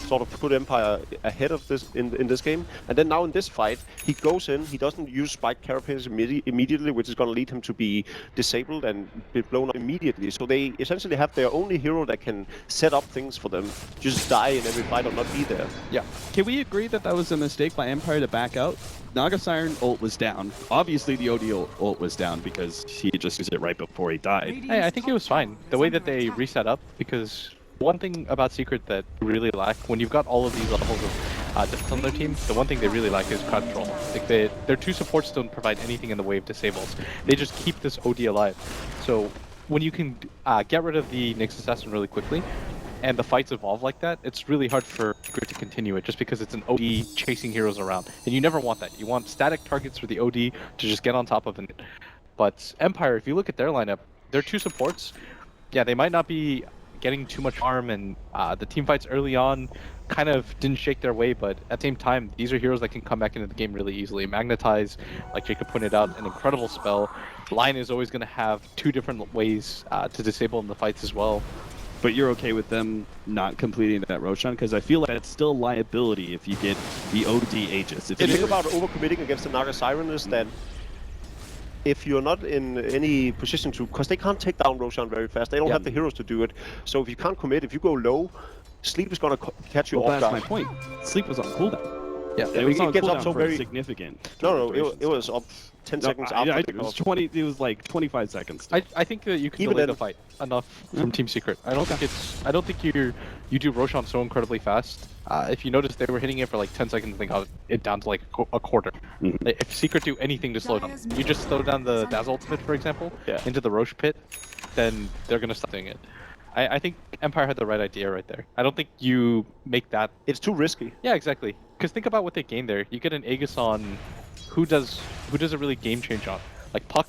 sort of put Empire ahead of this in this game. And then now in this fight, he goes in, he doesn't use Spike Carapace immediately, which is going to lead him to be disabled and be blown up immediately. So they essentially have their only hero that can set up things for them, just die in every fight or not be there. Yeah. Can we agree that that was a mistake by Empire to back out? Naga Siren ult was down. Obviously the OD ult was down because he just used it right before he died. Hey, I think it was fine. The way that they reset up, because one thing about Secret that you really lack, when you've got all of these levels of defense on their team, the one thing they really like is crowd control. Like their two supports don't provide anything in the way of disables. They just keep this OD alive. So when you can get rid of the Nyx Assassin really quickly, and the fights evolve like that, it's really hard for Secret to continue it just because it's an OD chasing heroes around. And you never want that. You want static targets for the OD to just get on top of it. But Empire, if you look at their lineup, their two supports, yeah, they might not be getting too much harm, and the team fights early on kind of didn't shake their way, but at the same time, these are heroes that can come back into the game really easily. Magnetize, like Jacob pointed out, an incredible spell. Lion is always going to have two different ways to disable in the fights as well. But you're okay with them not completing that Roshan? Because I feel like that's still liability if you get the OD Aegis. The thing about overcommitting against the Naga Siren is that if you're not in any position to, because they can't take down Roshan very fast, they don't have the heroes to do it. So if you can't commit, if you go low, Sleep is going to catch you off guard. That's my point. Sleep was on cooldown. Yeah, it was on gets cooldown up so for very significant. No, it was up 10 seconds after. It was 20. It was like 25 seconds. I think that you can delay the fight enough from Team Secret. I don't think you do Roshan so incredibly fast. If you notice, they were hitting it for like 10 seconds and they got it down to like a quarter. If Secret do anything to slow down, you just slow down the Dazzle ultimate, for example, into the Roche pit, then they're gonna stop doing it. I think Empire had the right idea right there. I don't think you make that. It's too risky. Yeah, exactly. Because think about what they gain there. You get an Aegis on who does it really game change on? Like Puck?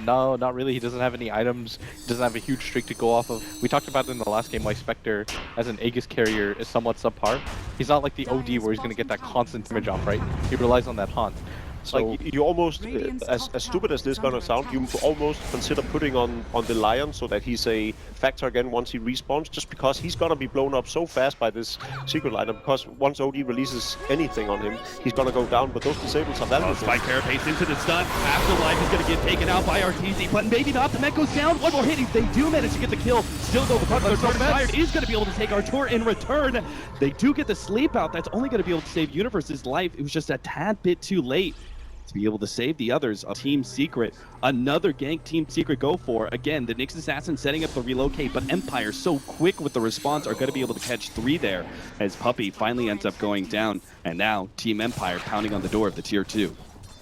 No, not really. He doesn't have any items. He doesn't have a huge streak to go off of. We talked about it in the last game why Spectre as an Aegis carrier is somewhat subpar. He's not like the OD where he's going to get that constant damage off, right? He relies on that haunt. So like you almost, as stupid as this is gonna sound, you almost consider putting on the Lion so that he's a factor again once he respawns, just because he's gonna be blown up so fast by this secret lineup. Because once OD releases anything on him, he's gonna go down. But those disables are valuable. Spike Carapace into the stun. Afterlife is gonna get taken out by RTZ, but maybe not. The mech goes down. One more hit. They do manage to get the kill. Still though, the partner Fired is gonna be able to take our tour in return. They do get the sleep out. That's only gonna be able to save Universe's life. It was just a tad bit too late to be able to save the others of Team Secret. Another gank Team Secret go for. Again, the Nyx Assassin setting up the relocate, but Empire so quick with the response are going to be able to catch 3 there as Puppey finally ends up going down. And now Team Empire pounding on the door of the Tier 2.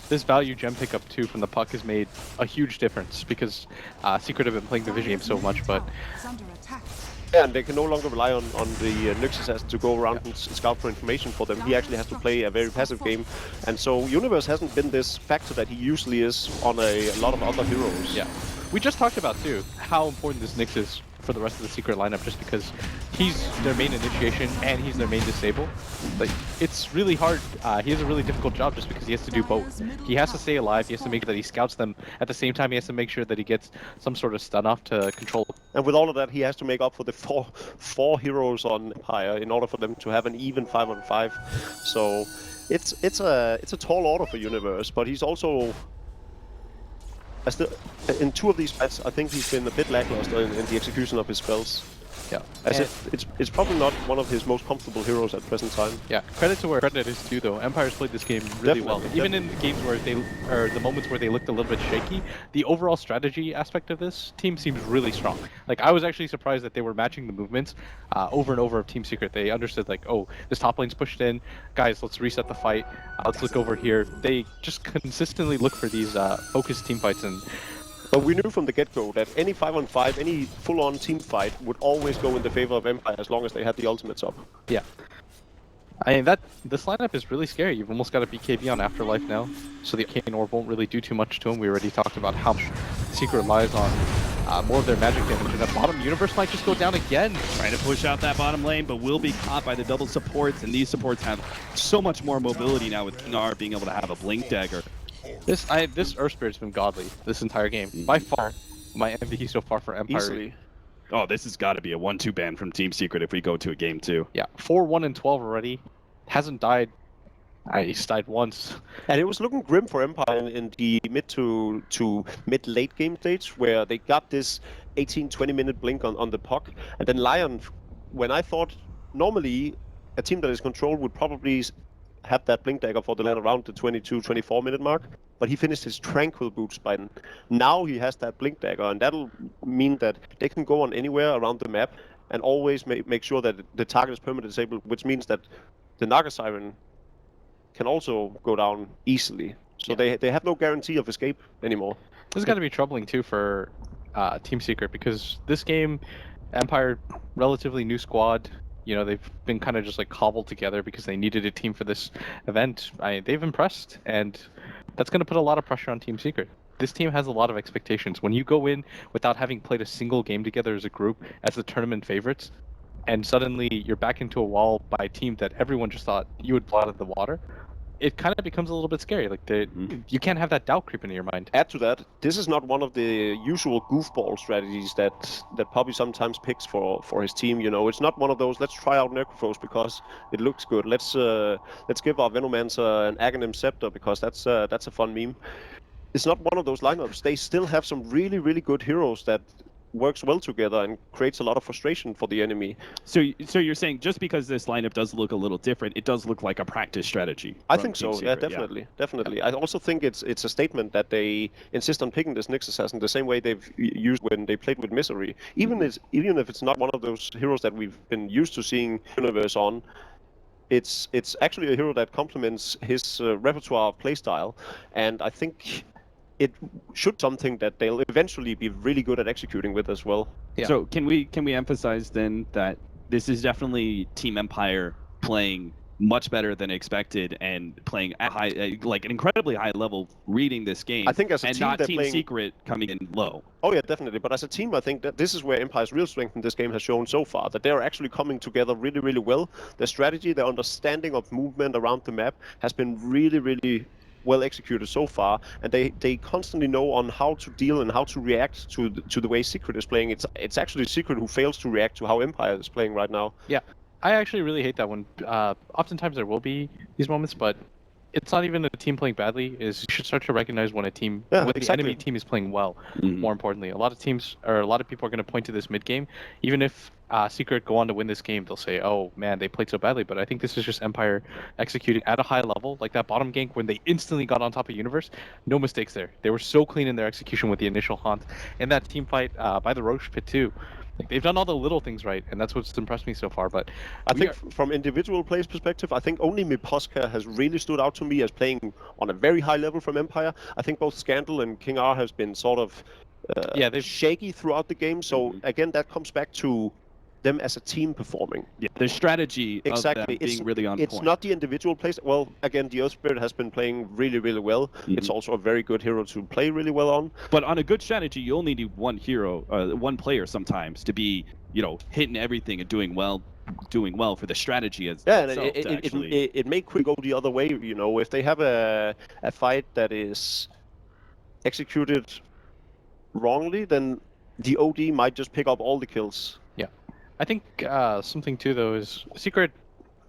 This value gem pickup too from the Puck has made a huge difference because Secret have been playing the Vision game so much, but yeah, and they can no longer rely on the Nyx Assassin to go around and scout for information for them. He actually has to play a very passive game. And so Universe hasn't been this factor that he usually is on a lot of other heroes. Yeah. We just talked about too how important this Nyx is for the rest of the Secret lineup just because he's their main initiation and he's their main disable. Like, it's really hard. He has a really difficult job just because he has to do both. He has to stay alive, he has to make sure that he scouts them. At the same time, he has to make sure that he gets some sort of stun off to control. And with all of that, he has to make up for the four heroes on Empire in order for them to have an even 5-on-5. So it's a tall order for Universe, but he's also in 2 of these fights, I think he's been a bit lackluster in the execution of his spells. Yeah. It's probably not one of his most comfortable heroes at present time. Yeah. Credit to where credit is due, though. Empire's played this game really well. Even in the games where the moments where they looked a little bit shaky, the overall strategy aspect of this team seems really strong. Like, I was actually surprised that they were matching the movements over and over of Team Secret. They understood, like, oh, this top lane's pushed in. Guys, let's reset the fight. Let's look over here. They just consistently look for these focused team fights, and but we knew from the get-go that any 5-on-5, any full-on team fight would always go in the favor of Empire as long as they had the ultimates up. Yeah. I mean, this lineup is really scary. You've almost got a BKB on Afterlife now, so the Arcane Orb won't really do too much to him. We already talked about how much Secret relies on more of their magic damage, and that bottom Universe might just go down again. Trying to push out that bottom lane, but will be caught by the double supports, and these supports have so much more mobility now with King R being able to have a Blink Dagger. This Earth Spirit's been godly this entire game. By far, my MVP so far for Empire. Easily. Oh, this has got to be a 1-2 ban from Team Secret if we go to a game 2. Yeah, 4-1-12 already. Hasn't died. He's died once. And it was looking grim for Empire in the mid to mid-late game stage, where they got this 18-20 minute blink on the Puck. And then Lion, when I thought normally a team that is controlled would probably have that Blink Dagger for the lane around the 22-24 minute mark, but he finished his Tranquil boots by then. Now he has that Blink Dagger, and that'll mean that they can go on anywhere around the map and always make sure that the target is permanently disabled, which means that the Naga Siren can also go down easily. So they have no guarantee of escape anymore. This has got to be troubling too for Team Secret, because this game, Empire, relatively new squad. You know, they've been kind of just like cobbled together because they needed a team for this event. They've impressed, and that's going to put a lot of pressure on Team Secret. This team has a lot of expectations. When you go in without having played a single game together as a group, as the tournament favorites, and suddenly you're back into a wall by a team that everyone just thought you would blow out of the water, it kind of becomes a little bit scary. Like you can't have that doubt creep into your mind. Add to that, this is not one of the usual goofball strategies that Poppy sometimes picks for his team. You know, it's not one of those. Let's try out Necrophos because it looks good. Let's give our Venomancer an Aghanim Scepter because that's a fun meme. It's not one of those lineups. They still have some really, really good heroes that works well together and creates a lot of frustration for the enemy. So you're saying just because this lineup does look a little different, it does look like a practice strategy? I think so. Yeah, definitely. I also think it's a statement that they insist on picking this Nyx Assassin the same way they've used when they played with Misery. Even if it's not one of those heroes that we've been used to seeing Universe on, it's actually a hero that complements his repertoire of playstyle, and I think it should something that they'll eventually be really good at executing with as well. Yeah. So can we emphasize then that this is definitely Team Empire playing much better than expected and playing at high, like an incredibly high level, reading this game. I think as a and team, not they're Team playing... Secret coming in low. Oh yeah, definitely. But as a team, I think that this is where Empire's real strength in this game has shown so far. That they are actually coming together really, really well. Their strategy, their understanding of movement around the map has been really, really well executed so far, and they constantly know on how to deal and how to react to the way Secret is playing. It's actually Secret who fails to react to how Empire is playing right now. Yeah, I actually really hate that one. Oftentimes there will be these moments, but it's not even a team playing badly. You should start to recognize when the enemy team is playing well. More importantly, a lot of people are going to point to this mid game, even if Secret go on to win this game, they'll say, "Oh man, they played so badly." But I think this is just Empire executing at a high level, like that bottom gank when they instantly got on top of Universe. No mistakes there. They were so clean in their execution with the initial haunt, and that team fight by the Roche pit too. Like, they've done all the little things right, and that's what's impressed me so far. But I think from individual players' perspective, I think only Miposka has really stood out to me as playing on a very high level from Empire. I think both Scandal and King R has been sort of they've shaky throughout the game. So again, that comes back to them as a team performing. Yeah, the strategy exactly. Of them being really on point. It's not the individual plays. Well, again, the Earth Spirit has been playing really, really well. It's also a very good hero to play really well on. But on a good strategy, you only need one hero, one player sometimes to be, hitting everything and doing well for the strategy as and it may quickly go the other way. If they have a fight that is executed wrongly, then the OD might just pick up all the kills. I think something too, though, is Secret,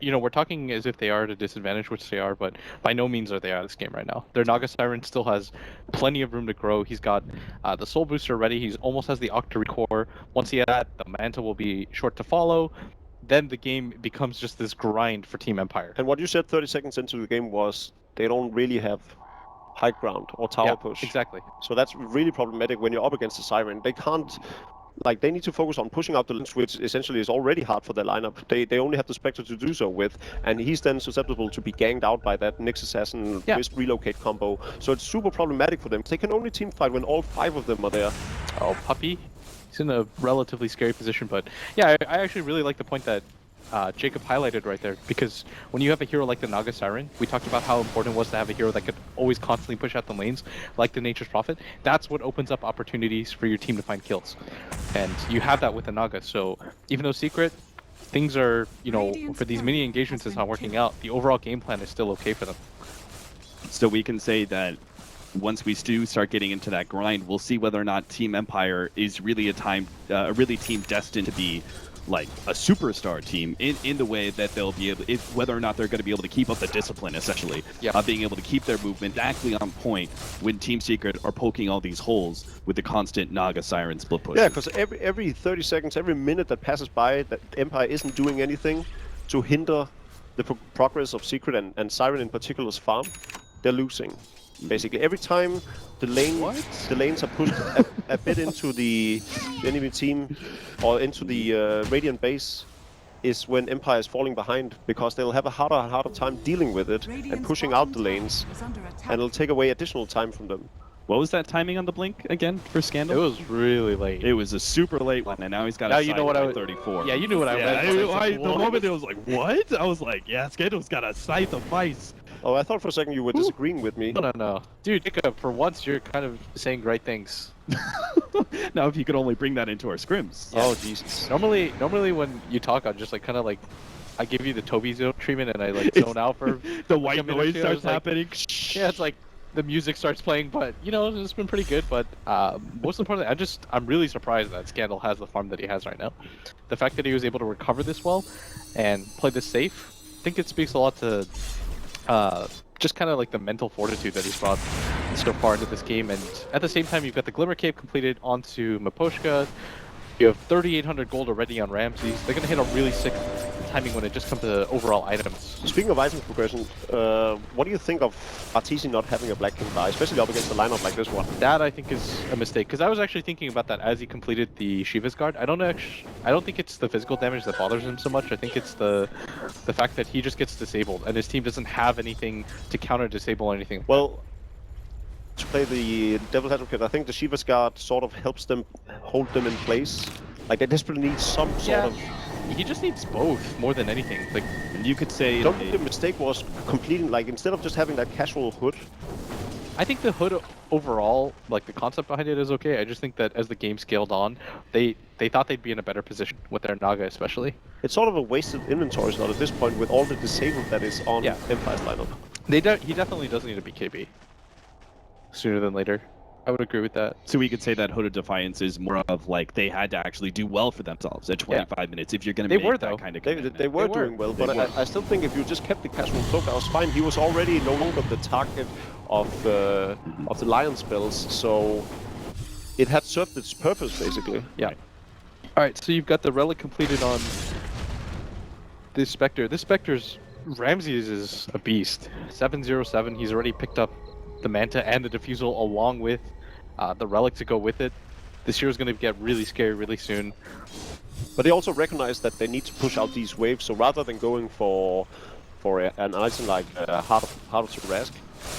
we're talking as if they are at a disadvantage, which they are, but by no means are they out of this game right now. Their Naga Siren still has plenty of room to grow. He's got the Soul Booster ready. He's almost has the Octary Core. Once he has that, the Manta will be short to follow. Then the game becomes just this grind for Team Empire. And what you said 30 seconds into the game was they don't really have high ground or tower push. Exactly. So that's really problematic when you're up against the Siren. They can't... they need to focus on pushing out the lanes, which essentially is already hard for their lineup. They only have the Spectre to do so with, and he's then susceptible to be ganged out by that Nyx Assassin Wisp relocate combo. So it's super problematic for them. They can only team fight when all 5 of them are there. Oh, Puppy. He's in a relatively scary position, but yeah, I actually really like the point that Jacob highlighted right there, because when you have a hero like the Naga Siren, we talked about how important it was to have a hero that could always constantly push out the lanes, like the Nature's Prophet. That's what opens up opportunities for your team to find kills. And you have that with the Naga, so even though Secret, things are, for these mini engagements it's not working out, the overall game plan is still okay for them. So we can say that once we do start getting into that grind, we'll see whether or not Team Empire is really a really team destined to be like a superstar team in the way that they'll be able, whether or not they're going to be able to keep up the discipline, essentially, being able to keep their movement exactly on point when Team Secret are poking all these holes with the constant Naga Siren split push. Yeah, because every 30 seconds, every minute that passes by, that Empire isn't doing anything to hinder the progress of Secret and Siren in particular's farm, they're losing. Basically, every time the lanes are pushed a bit into the enemy team or into the Radiant base, is when Empire is falling behind, because they'll have a harder and harder time dealing with it and pushing out the lanes, and it'll take away additional time from them. What was that timing on the blink again for Scandal? It was really late. It was a super late one, and now he's got a you know what I would, 34. Yeah, you knew what I meant. The moment it was like, what? I was like, yeah, Scandal's got a scythe of ice. Oh, I thought for a second you were disagreeing with me. No. Dude, Jacob, for once you're kind of saying great things. Now, if you could only bring that into our scrims. Yeah. Oh, Jesus. Normally when you talk, I'm just like kind of like, I give you the Toby zone treatment and I like zone out for the white noise starts happening. Yeah, it's like the music starts playing, but you know, it's been pretty good. But most importantly, I'm really surprised that Scandal has the farm that he has right now. The fact that he was able to recover this well and play this safe, I think it speaks a lot to just kind of like the mental fortitude that he's brought so far into this game. And at the same time, you've got the Glimmer Cape completed onto Miposhka. You have 3,800 gold already on Ramses. They're going to hit a really sick timing when it just comes to overall items. Speaking of items progression, what do you think of RTC not having a Black King buy, especially up against a lineup like this one? That I think is a mistake, because I was actually thinking about that as he completed the Shiva's guard. I don't think it's the physical damage that bothers him so much. I think it's the fact that he just gets disabled and his team doesn't have anything to counter disable or anything. Well, to play the Devil's Advocate, I think the Shiva's guard sort of helps them hold them in place. Like they desperately need some sort of. He just needs both more than anything. Like you could say. Don't think the mistake was completing, like instead of just having that casual hood. I think the hood overall, like the concept behind it is okay. I just think that as the game scaled on, they thought they'd be in a better position with their Naga especially. It's sort of a wasted inventory slot at this point with all the disabled that is on Empire's lineup. He definitely does need a BKB. Sooner than later. I would agree with that. So we could say that Hood of Defiance is more of like they had to actually do well for themselves at 25 minutes if you're going to make that kind of commitment. They were doing well, but I still think if you just kept the casual cloak, that was fine. He was already no longer the target of the Lion spells, so it had served its purpose basically. Yeah. Alright, so you've got the relic completed on this Spectre. This Spectre's Ramses is a beast. 707, he's already picked up the Manta and the Diffusal along with the relic to go with it. This year is going to get really scary really soon. But they also recognize that they need to push out these waves, so rather than going for an item like Heart of Rask,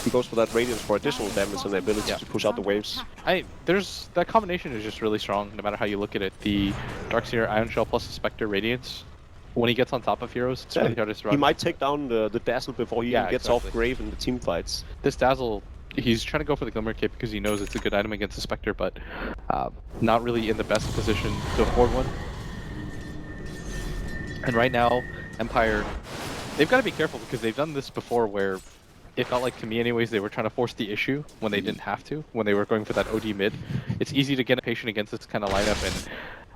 he goes for that Radiance for additional damage and the ability to push out the waves. That combination is just really strong no matter how you look at it. The Darkseer Iron Shell plus the Spectre Radiance, when he gets on top of heroes, it's really hard to surround. He might take down the Dazzle before he even gets off Grave in the team fights. This Dazzle, he's trying to go for the Glimmer Cape because he knows it's a good item against the Spectre, but not really in the best position to afford one. And right now, Empire, they've got to be careful because they've done this before where it felt like, to me anyways, they were trying to force the issue when they didn't have to, when they were going for that OD mid. It's easy to get impatient against this kind of lineup,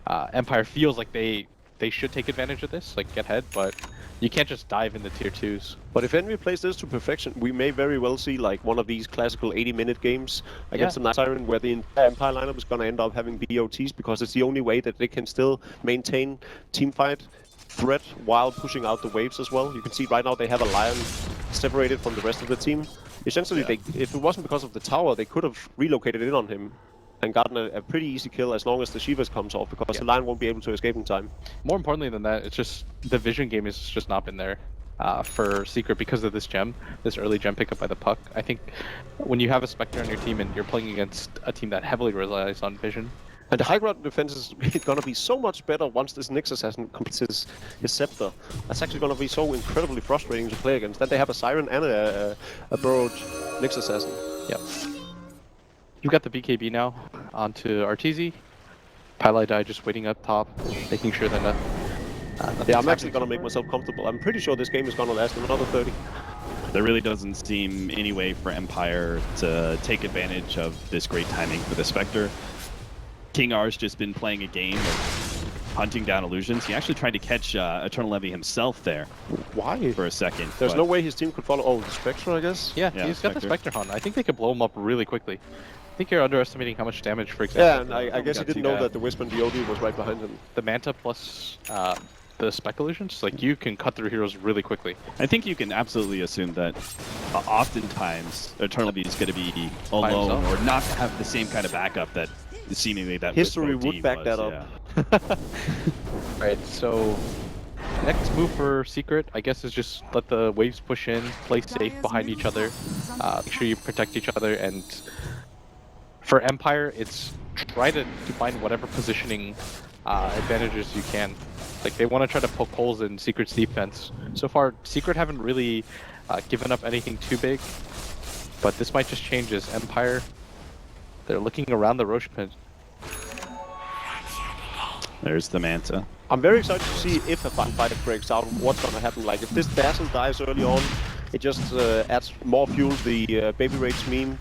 and Empire feels like they should take advantage of this, like get ahead, but you can't just dive into tier 2s. But if Envy plays this to perfection, we may very well see like one of these classical 80-minute games against the Night Siren where the Empire lineup is going to end up having BOTs because it's the only way that they can still maintain teamfight threat while pushing out the waves as well. You can see right now they have a Lion separated from the rest of the team. Essentially, if it wasn't because of the tower, they could have relocated in on him and gotten a pretty easy kill as long as the Shivas comes off, because the Lion won't be able to escape in time. More importantly than that, it's just the vision game has just not been there for Secret because of this gem, this early gem pickup by the Puck. I think when you have a Spectre on your team and you're playing against a team that heavily relies on vision, and the high ground defense is going to be so much better once this Nyx Assassin completes his Scepter. That's actually going to be so incredibly frustrating to play against. Then they have a Siren and a burrowed Nyx Assassin. Yep. You've got the BKB now onto Arteezy. Pylai just waiting up top, making sure that yeah, I'm actually going to make myself comfortable. I'm pretty sure this game is going to last another 30. There really doesn't seem any way for Empire to take advantage of this great timing for the Spectre. King R's just been playing a game of hunting down illusions. He actually tried to catch Eternal Levy himself there. Why? For a second. There's no way his team could follow. Oh, the Spectre, I guess? Yeah, he's got the Spectre Hunt. I think they could blow him up really quickly. I think you're underestimating how much damage, for example. Yeah, and I guess he didn't know that the Wisp and the OD was right behind him. The Manta plus the Spec Illusions, like you can cut through heroes really quickly. I think you can absolutely assume that oftentimes Eternal Levy is going to be alone or not have the same kind of backup that seemingly that history would back that up. Right, so Next move for Secret, I guess, is just let the waves push in, play safe behind each other, make sure you protect each other, and for Empire, it's try to find whatever positioning advantages you can. Like, they want to try to poke holes in Secret's defense. So far, Secret haven't really given up anything too big, but this might just change as Empire, they're looking around the Roche pit. There's the Manta. I'm very excited to see if a fighter breaks out, what's going to happen. Like, if this Dazzle dies early on, it just adds more fuel to the Baby Raids meme,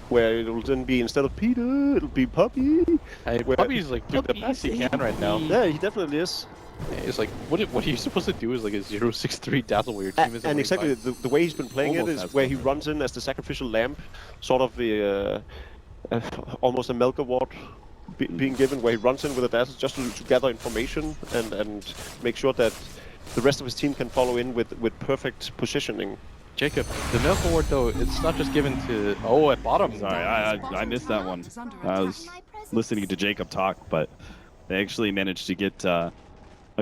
where it'll then be, instead of Peter, it'll be Puppy. Hey, Puppy's like doing the best he can right now. Yeah, he definitely is. It's like, what are you supposed to do is like a 0-6-3 Dazzle where your team is and exactly the way he's been playing it is where he runs in as the sacrificial lamb, sort of the almost a Melka ward being given, where he runs in with a Dazzle just to gather information and make sure that the rest of his team can follow in with perfect positioning. Jacob, the Melka ward though, it's not just given to at bottom. Sorry, I missed that one. I was listening to Jacob talk, but they actually managed to get a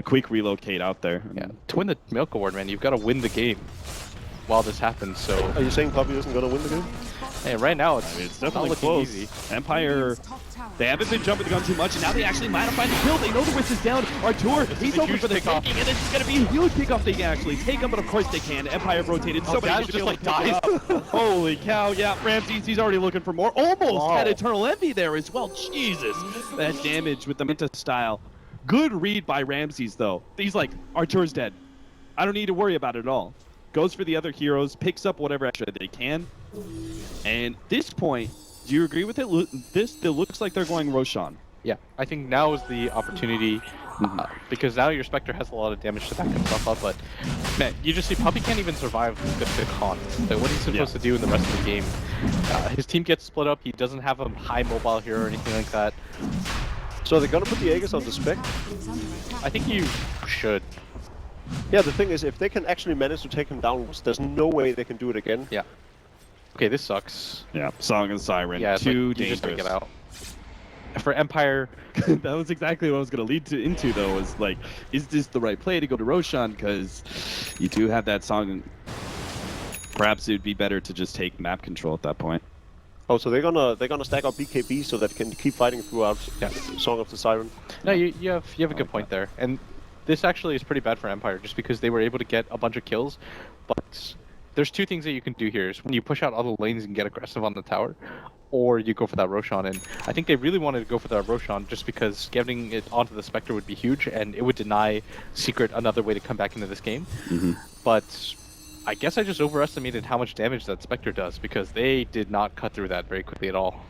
quick relocate out there. Yeah, to win the Melka ward, man, you've got to win the game while this happens. So, are you saying Puppy isn't going to win the game? Hey, right now it's, it's definitely not close. Easy. Empire, they haven't been jumping the gun too much, and now they actually might have found the kill. They know the Wisp is down. Artur, he's open for the taking, and it's going to be a huge pickoff. They can actually take him, but of course they can. Empire rotated so many just like dies. Holy cow! Yeah, Ramses, he's already looking for more. Almost had Eternal Envy there as well. Jesus, that damage with the Manta style. Good read by Ramses though. He's like, Artur's dead. I don't need to worry about it at all. Goes for the other heroes, picks up whatever extra they can. And at this point, do you agree with it? It looks like they're going Roshan. Yeah, I think now is the opportunity, because now your Spectre has a lot of damage to back himself up, but man, you just see Puppy can't even survive the con. Like, what he's supposed to do in the rest of the game. His team gets split up, he doesn't have a high mobile hero or anything like that. So they're gonna put the Aegis on the Spec? I think you should. Yeah, the thing is, if they can actually manage to take him down, there's no way they can do it again. Yeah. Okay, this sucks. Yeah, Song and Siren, yeah, too like, dangerous. Just get out. For Empire, that was exactly what I was going to lead into, though, was like, is this the right play to go to Roshan? Because you do have that Song. Perhaps it would be better to just take map control at that point. Oh, so they're gonna stack up BKB so that can keep fighting throughout Song of the Siren. No, you have a good point there, and this actually is pretty bad for Empire, just because they were able to get a bunch of kills, but there's two things that you can do here. Is when you push out other lanes and get aggressive on the tower, or you go for that Roshan, and I think they really wanted to go for that Roshan just because getting it onto the Spectre would be huge, and it would deny Secret another way to come back into this game. But I guess I just overestimated how much damage that Spectre does, because they did not cut through that very quickly at all.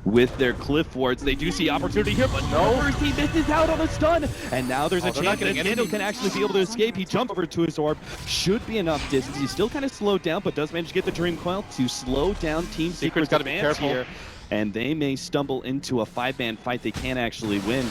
With their cliff wards, they do see opportunity here, but no, first he misses out on a stun, and now there's a chance that Nando can actually be able to escape. He jumps over to his orb, should be enough distance. He's still kind of slowed down, but does manage to get the Dream Coil to slow down Team Secret's got to be careful here, and they may stumble into a 5-man fight they can't actually win.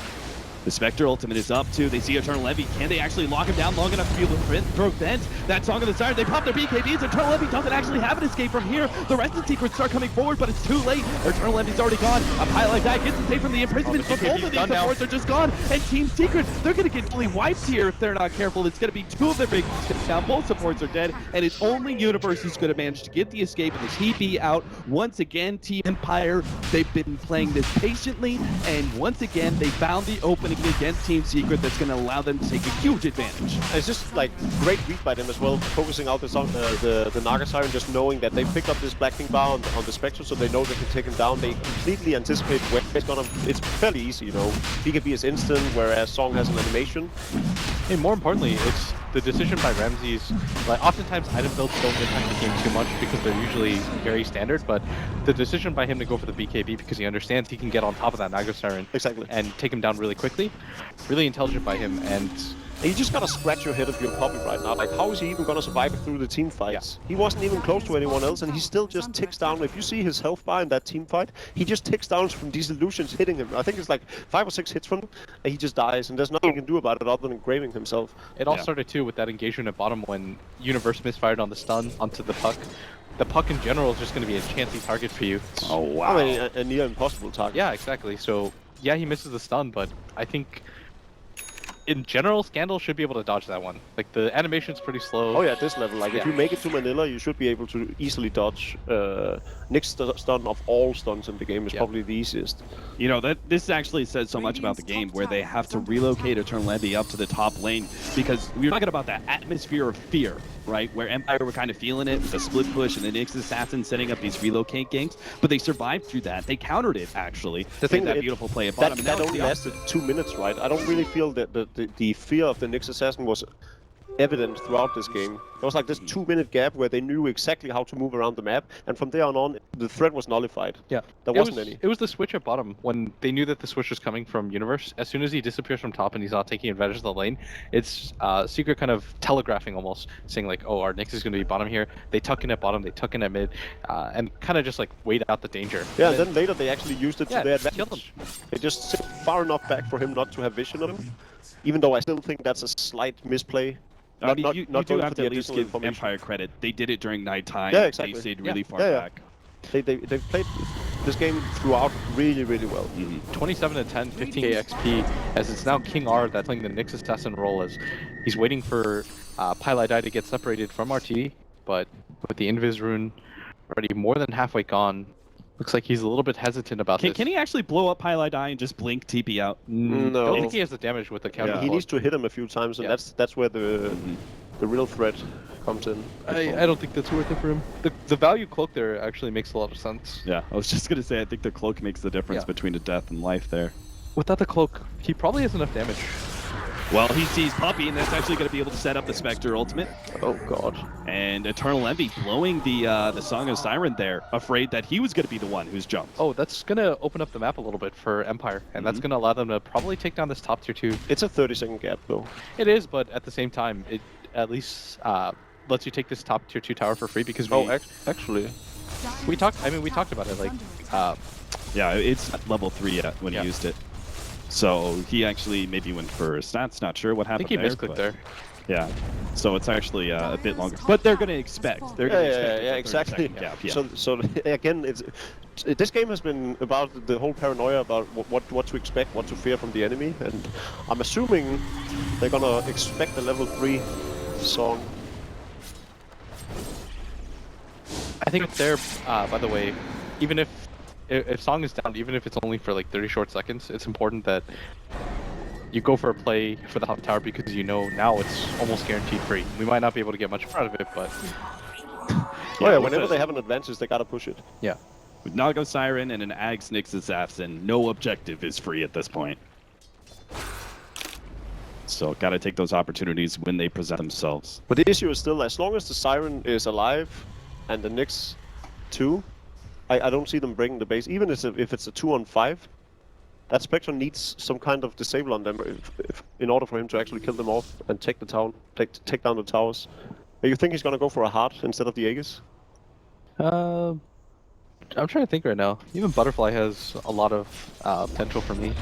The Spectre ultimate is up too. They see Eternal Envy. Can they actually lock him down long enough to be able to prevent that Song of the Siren? They pop their BKBs. Eternal Envy doesn't actually have an escape from here. The rest of the Secrets start coming forward, but it's too late. Eternal Envy's already gone. A pile like that gets escape from the imprisonment, but both of these supports are just gone. And Team Secret, they're going to get fully wiped here if they're not careful. It's going to be two of their big down. Both supports are dead, and it's only Universe who's going to manage to get the escape and the TP out. Once again, Team Empire, they've been playing this patiently, and once again, they found the opening against Team Secret that's going to allow them to take a huge advantage. It's just like great read by them as well, focusing out the Naga Siren, just knowing that they picked up this Black King bar on the Spectre, so they know they can take him down. They completely anticipate where it's gonna. It's fairly easy, you know. BKB is instant, whereas Song has an animation. And more importantly, it's the decision by Ramses. Like, oftentimes item builds don't impact the game too much because they're usually very standard, but the decision by him to go for the BKB because he understands he can get on top of that Naga Siren and take him down really quickly. Really intelligent by him, and you just gotta scratch your head if you're Puppy right now. Like, how is he even gonna survive through the team fights? He wasn't even close to anyone else, and he still just ticks down. If you see his health bar in that team fight, he just ticks down from these illusions hitting him. I think it's like 5 or 6 hits from him, and he just dies, and there's nothing he can do about it other than graving himself. It all started too with that engagement at bottom when Universe misfired on the stun onto the puck. The puck in general is just going to be a chancy target for you. Oh wow! I mean, a near impossible target. Yeah, exactly. So yeah, he misses the stun, but I think in general, Scandal should be able to dodge that one. Like, the animation's pretty slow. Oh yeah, at this level, like if Yeah. you make it to Manila, you should be able to easily dodge. Nick's stun of all stuns in the game is probably the easiest. You know, this actually says so much about the game, where they have to relocate Eternal Envy up to the top lane, because we were talking about that atmosphere of fear, right? Where Empire were kind of feeling it, the split push and the Nyx Assassin setting up these relocate games, but they survived through that. They countered it, actually. The thing that beautiful play at bottom. That only lasted 2 minutes, right? I don't really feel that the fear of the Nyx Assassin was evident throughout this game. There was like this 2-minute gap where they knew exactly how to move around the map, and from there on, the threat was nullified. Yeah. There wasn't any. It was the switch at bottom when they knew that the switch was coming from Universe. As soon as he disappears from top and he's not taking advantage of the lane, it's Secret kind of telegraphing almost, saying like, oh, our Nyx is going to be bottom here. They tuck in at bottom, they tuck in at mid, and kind of just like wait out the danger. Yeah, and then later they actually used it to their killed advantage. him. They just sit far enough back for him not to have vision of him, even though I still think that's a slight misplay. I mean, you do going have for to the at least additional give information. Empire credit. They did it during nighttime. Yeah, exactly. They stayed really far Yeah. back. They've played this game throughout really, really well. 27 to 10, 15k XP, as it's now King R that's playing the Nyx Assassin role, as he's waiting for Pylai to get separated from RT, but with the Invis rune already more than halfway gone, looks like he's a little bit hesitant about this. Can he actually blow up Pylai and just blink TP out? No. I don't think he has the damage with the counter. He needs to hit him a few times, and that's where the real threat comes in. I don't think that's worth it for him. The value cloak there actually makes a lot of sense. Yeah, I was just gonna say, I think the cloak makes the difference between the death and life there. Without the cloak, he probably has enough damage. Well, he sees Puppey, and that's actually going to be able to set up the Spectre ultimate. Oh god. And Eternal Envy blowing the Song of Siren there, afraid that he was going to be the one who's jumped. Oh, that's going to open up the map a little bit for Empire, and that's going to allow them to probably take down this top tier 2. It's a 30-second gap, though. It is, but at the same time, it at least lets you take this top tier 2 tower for free, because Actually. we talked about it, like... Yeah, it's level 3 yet when he used it. So he actually maybe went for stats, not sure what happened. I think he misclicked there. Yeah, so it's actually a bit longer. But they're going to expect. They're going to expect. Yeah, exactly. Gap, So again, this game has been about the whole paranoia about what to expect, what to fear from the enemy, and I'm assuming they're gonna expect a level 3 Song. I think there, by the way, even if Song is down, even if it's only for like 30 short seconds, it's important that you go for a play for the top tower, because you know now it's almost guaranteed free. We might not be able to get much out of it, but... Whenever they have an advantage, they gotta push it. Yeah. With Naga Siren and an Ags Nyx Assassin, no objective is free at this point. So gotta take those opportunities when they present themselves. But the issue is still, as long as the Siren is alive, and the Nyx too, I don't see them breaking the base. Even if it's a 2-on-5, that Spectre needs some kind of disable on them in order for him to actually kill them off and take the town, take down the towers. You think he's gonna go for a heart instead of the Aegis? I'm trying to think right now. Even Butterfly has a lot of potential for me.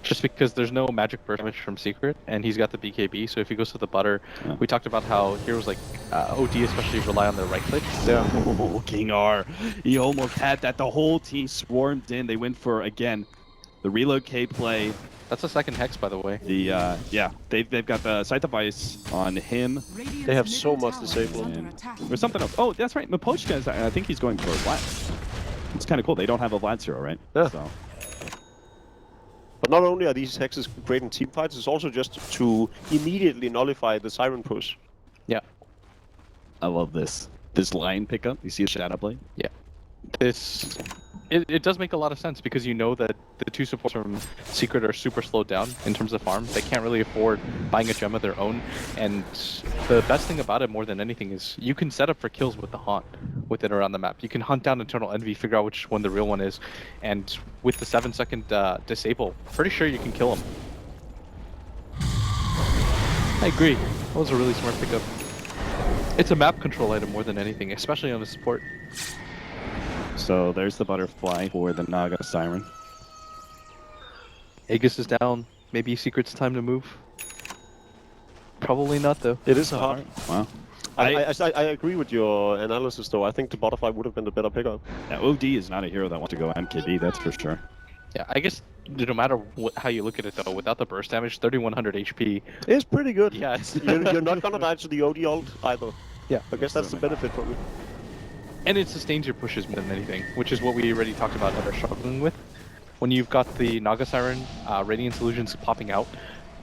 Just because there's no magic burst damage from Secret, and he's got the BKB, so if he goes to the Butter, we talked about how heroes like OD especially rely on their right click. Yeah. Oh, King R. He almost had that. The whole team swarmed in. They went for, again, the relocate play. That's a second Hex, by the way. The they've got the Sight Device on him. They have so much disable. There's something else. Oh, that's right. Mapochka, I think he's going for a Vlad. It's kind of cool. They don't have a Vlad hero, right? Yeah. So. But not only are these hexes great in team fights, it's also just to immediately nullify the Siren push. Yeah. I love this. This line pickup. You see a Shadow Blade? Yeah. It does make a lot of sense, because you know that the 2 supports from Secret are super slowed down in terms of farm. They can't really afford buying a gem of their own, and the best thing about it more than anything is you can set up for kills with the Haunt with it around the map. You can hunt down Eternal Envy, figure out which one the real one is, and with the 7-second disable, pretty sure you can kill him. I agree. That was a really smart pickup. It's a map control item more than anything, especially on the support. So there's the Butterfly for the Naga Siren. Aegis is down. Maybe Secret's time to move. Probably not, though. It is a heart. Wow. I agree with your analysis, though. I think the Butterfly would have been the better pickup. Yeah, OD is not a hero that wants to go MKB, that's for sure. Yeah, I guess no matter how you look at it though, without the burst damage, 3100 HP. It's pretty good. Yeah, it's You're not gonna die to the OD ult either. yeah, I guess that's the benefit from it. and it sustains your pushes more than anything, which is what we already talked about that are struggling with. When you've got the Naga Siren Radiant Illusions popping out,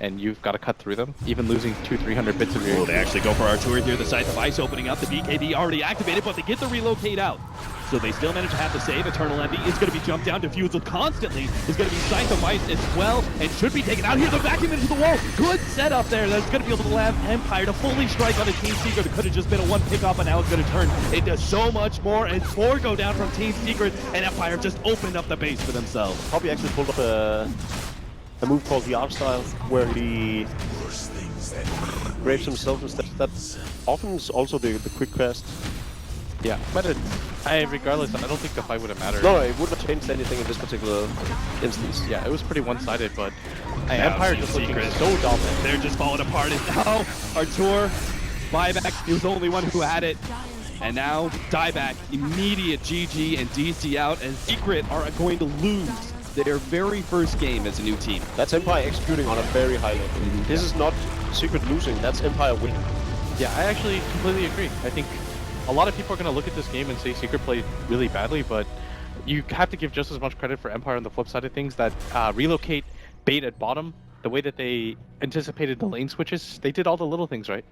and you've got to cut through them, even losing 200-300 bits of your... Oh, they actually go for Artur here. The Scythe of Ice opening up. The BKB already activated, but they get the relocate out. So they still manage to have the save. Eternal Envy is going to be jumped down. Diffusal constantly is going to be Scythe of Ice as well, and should be taken out here. They're backing into the wall. Good setup there. That's going to be able to allow Empire to fully strike on a Team Secret. It could have just been a one pickoff, but now it's going to turn into so much more. And 4 go down from Team Secret, and Empire just opened up the base for themselves. Poppy actually pulled up a move called the art style, where he graves himself instead. That's often also the quick cast. Yeah, but regardless, I don't think the fight would have mattered. No, it wouldn't have changed anything in this particular instance. Yeah, it was pretty one-sided, but Now Empire Team just looking Secret. so dominant. They're just falling apart, and now Artur, buyback, he was the only one who had it. And now dieback, immediate GG and DC out, and Secret are going to lose their very first game as a new team. That's Empire executing on a very high level. This is not Secret losing, that's Empire winning. Yeah, I actually completely agree. I think a lot of people are going to look at this game and say Secret played really badly, but you have to give just as much credit for Empire on the flip side of things, that relocate, bait at bottom, the way that they anticipated the lane switches, they did all the little things right.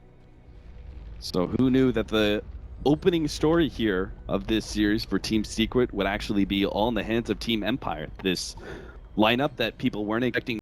So who knew that the opening story here of this series for Team Secret would actually be all in the hands of Team Empire? This lineup that people weren't expecting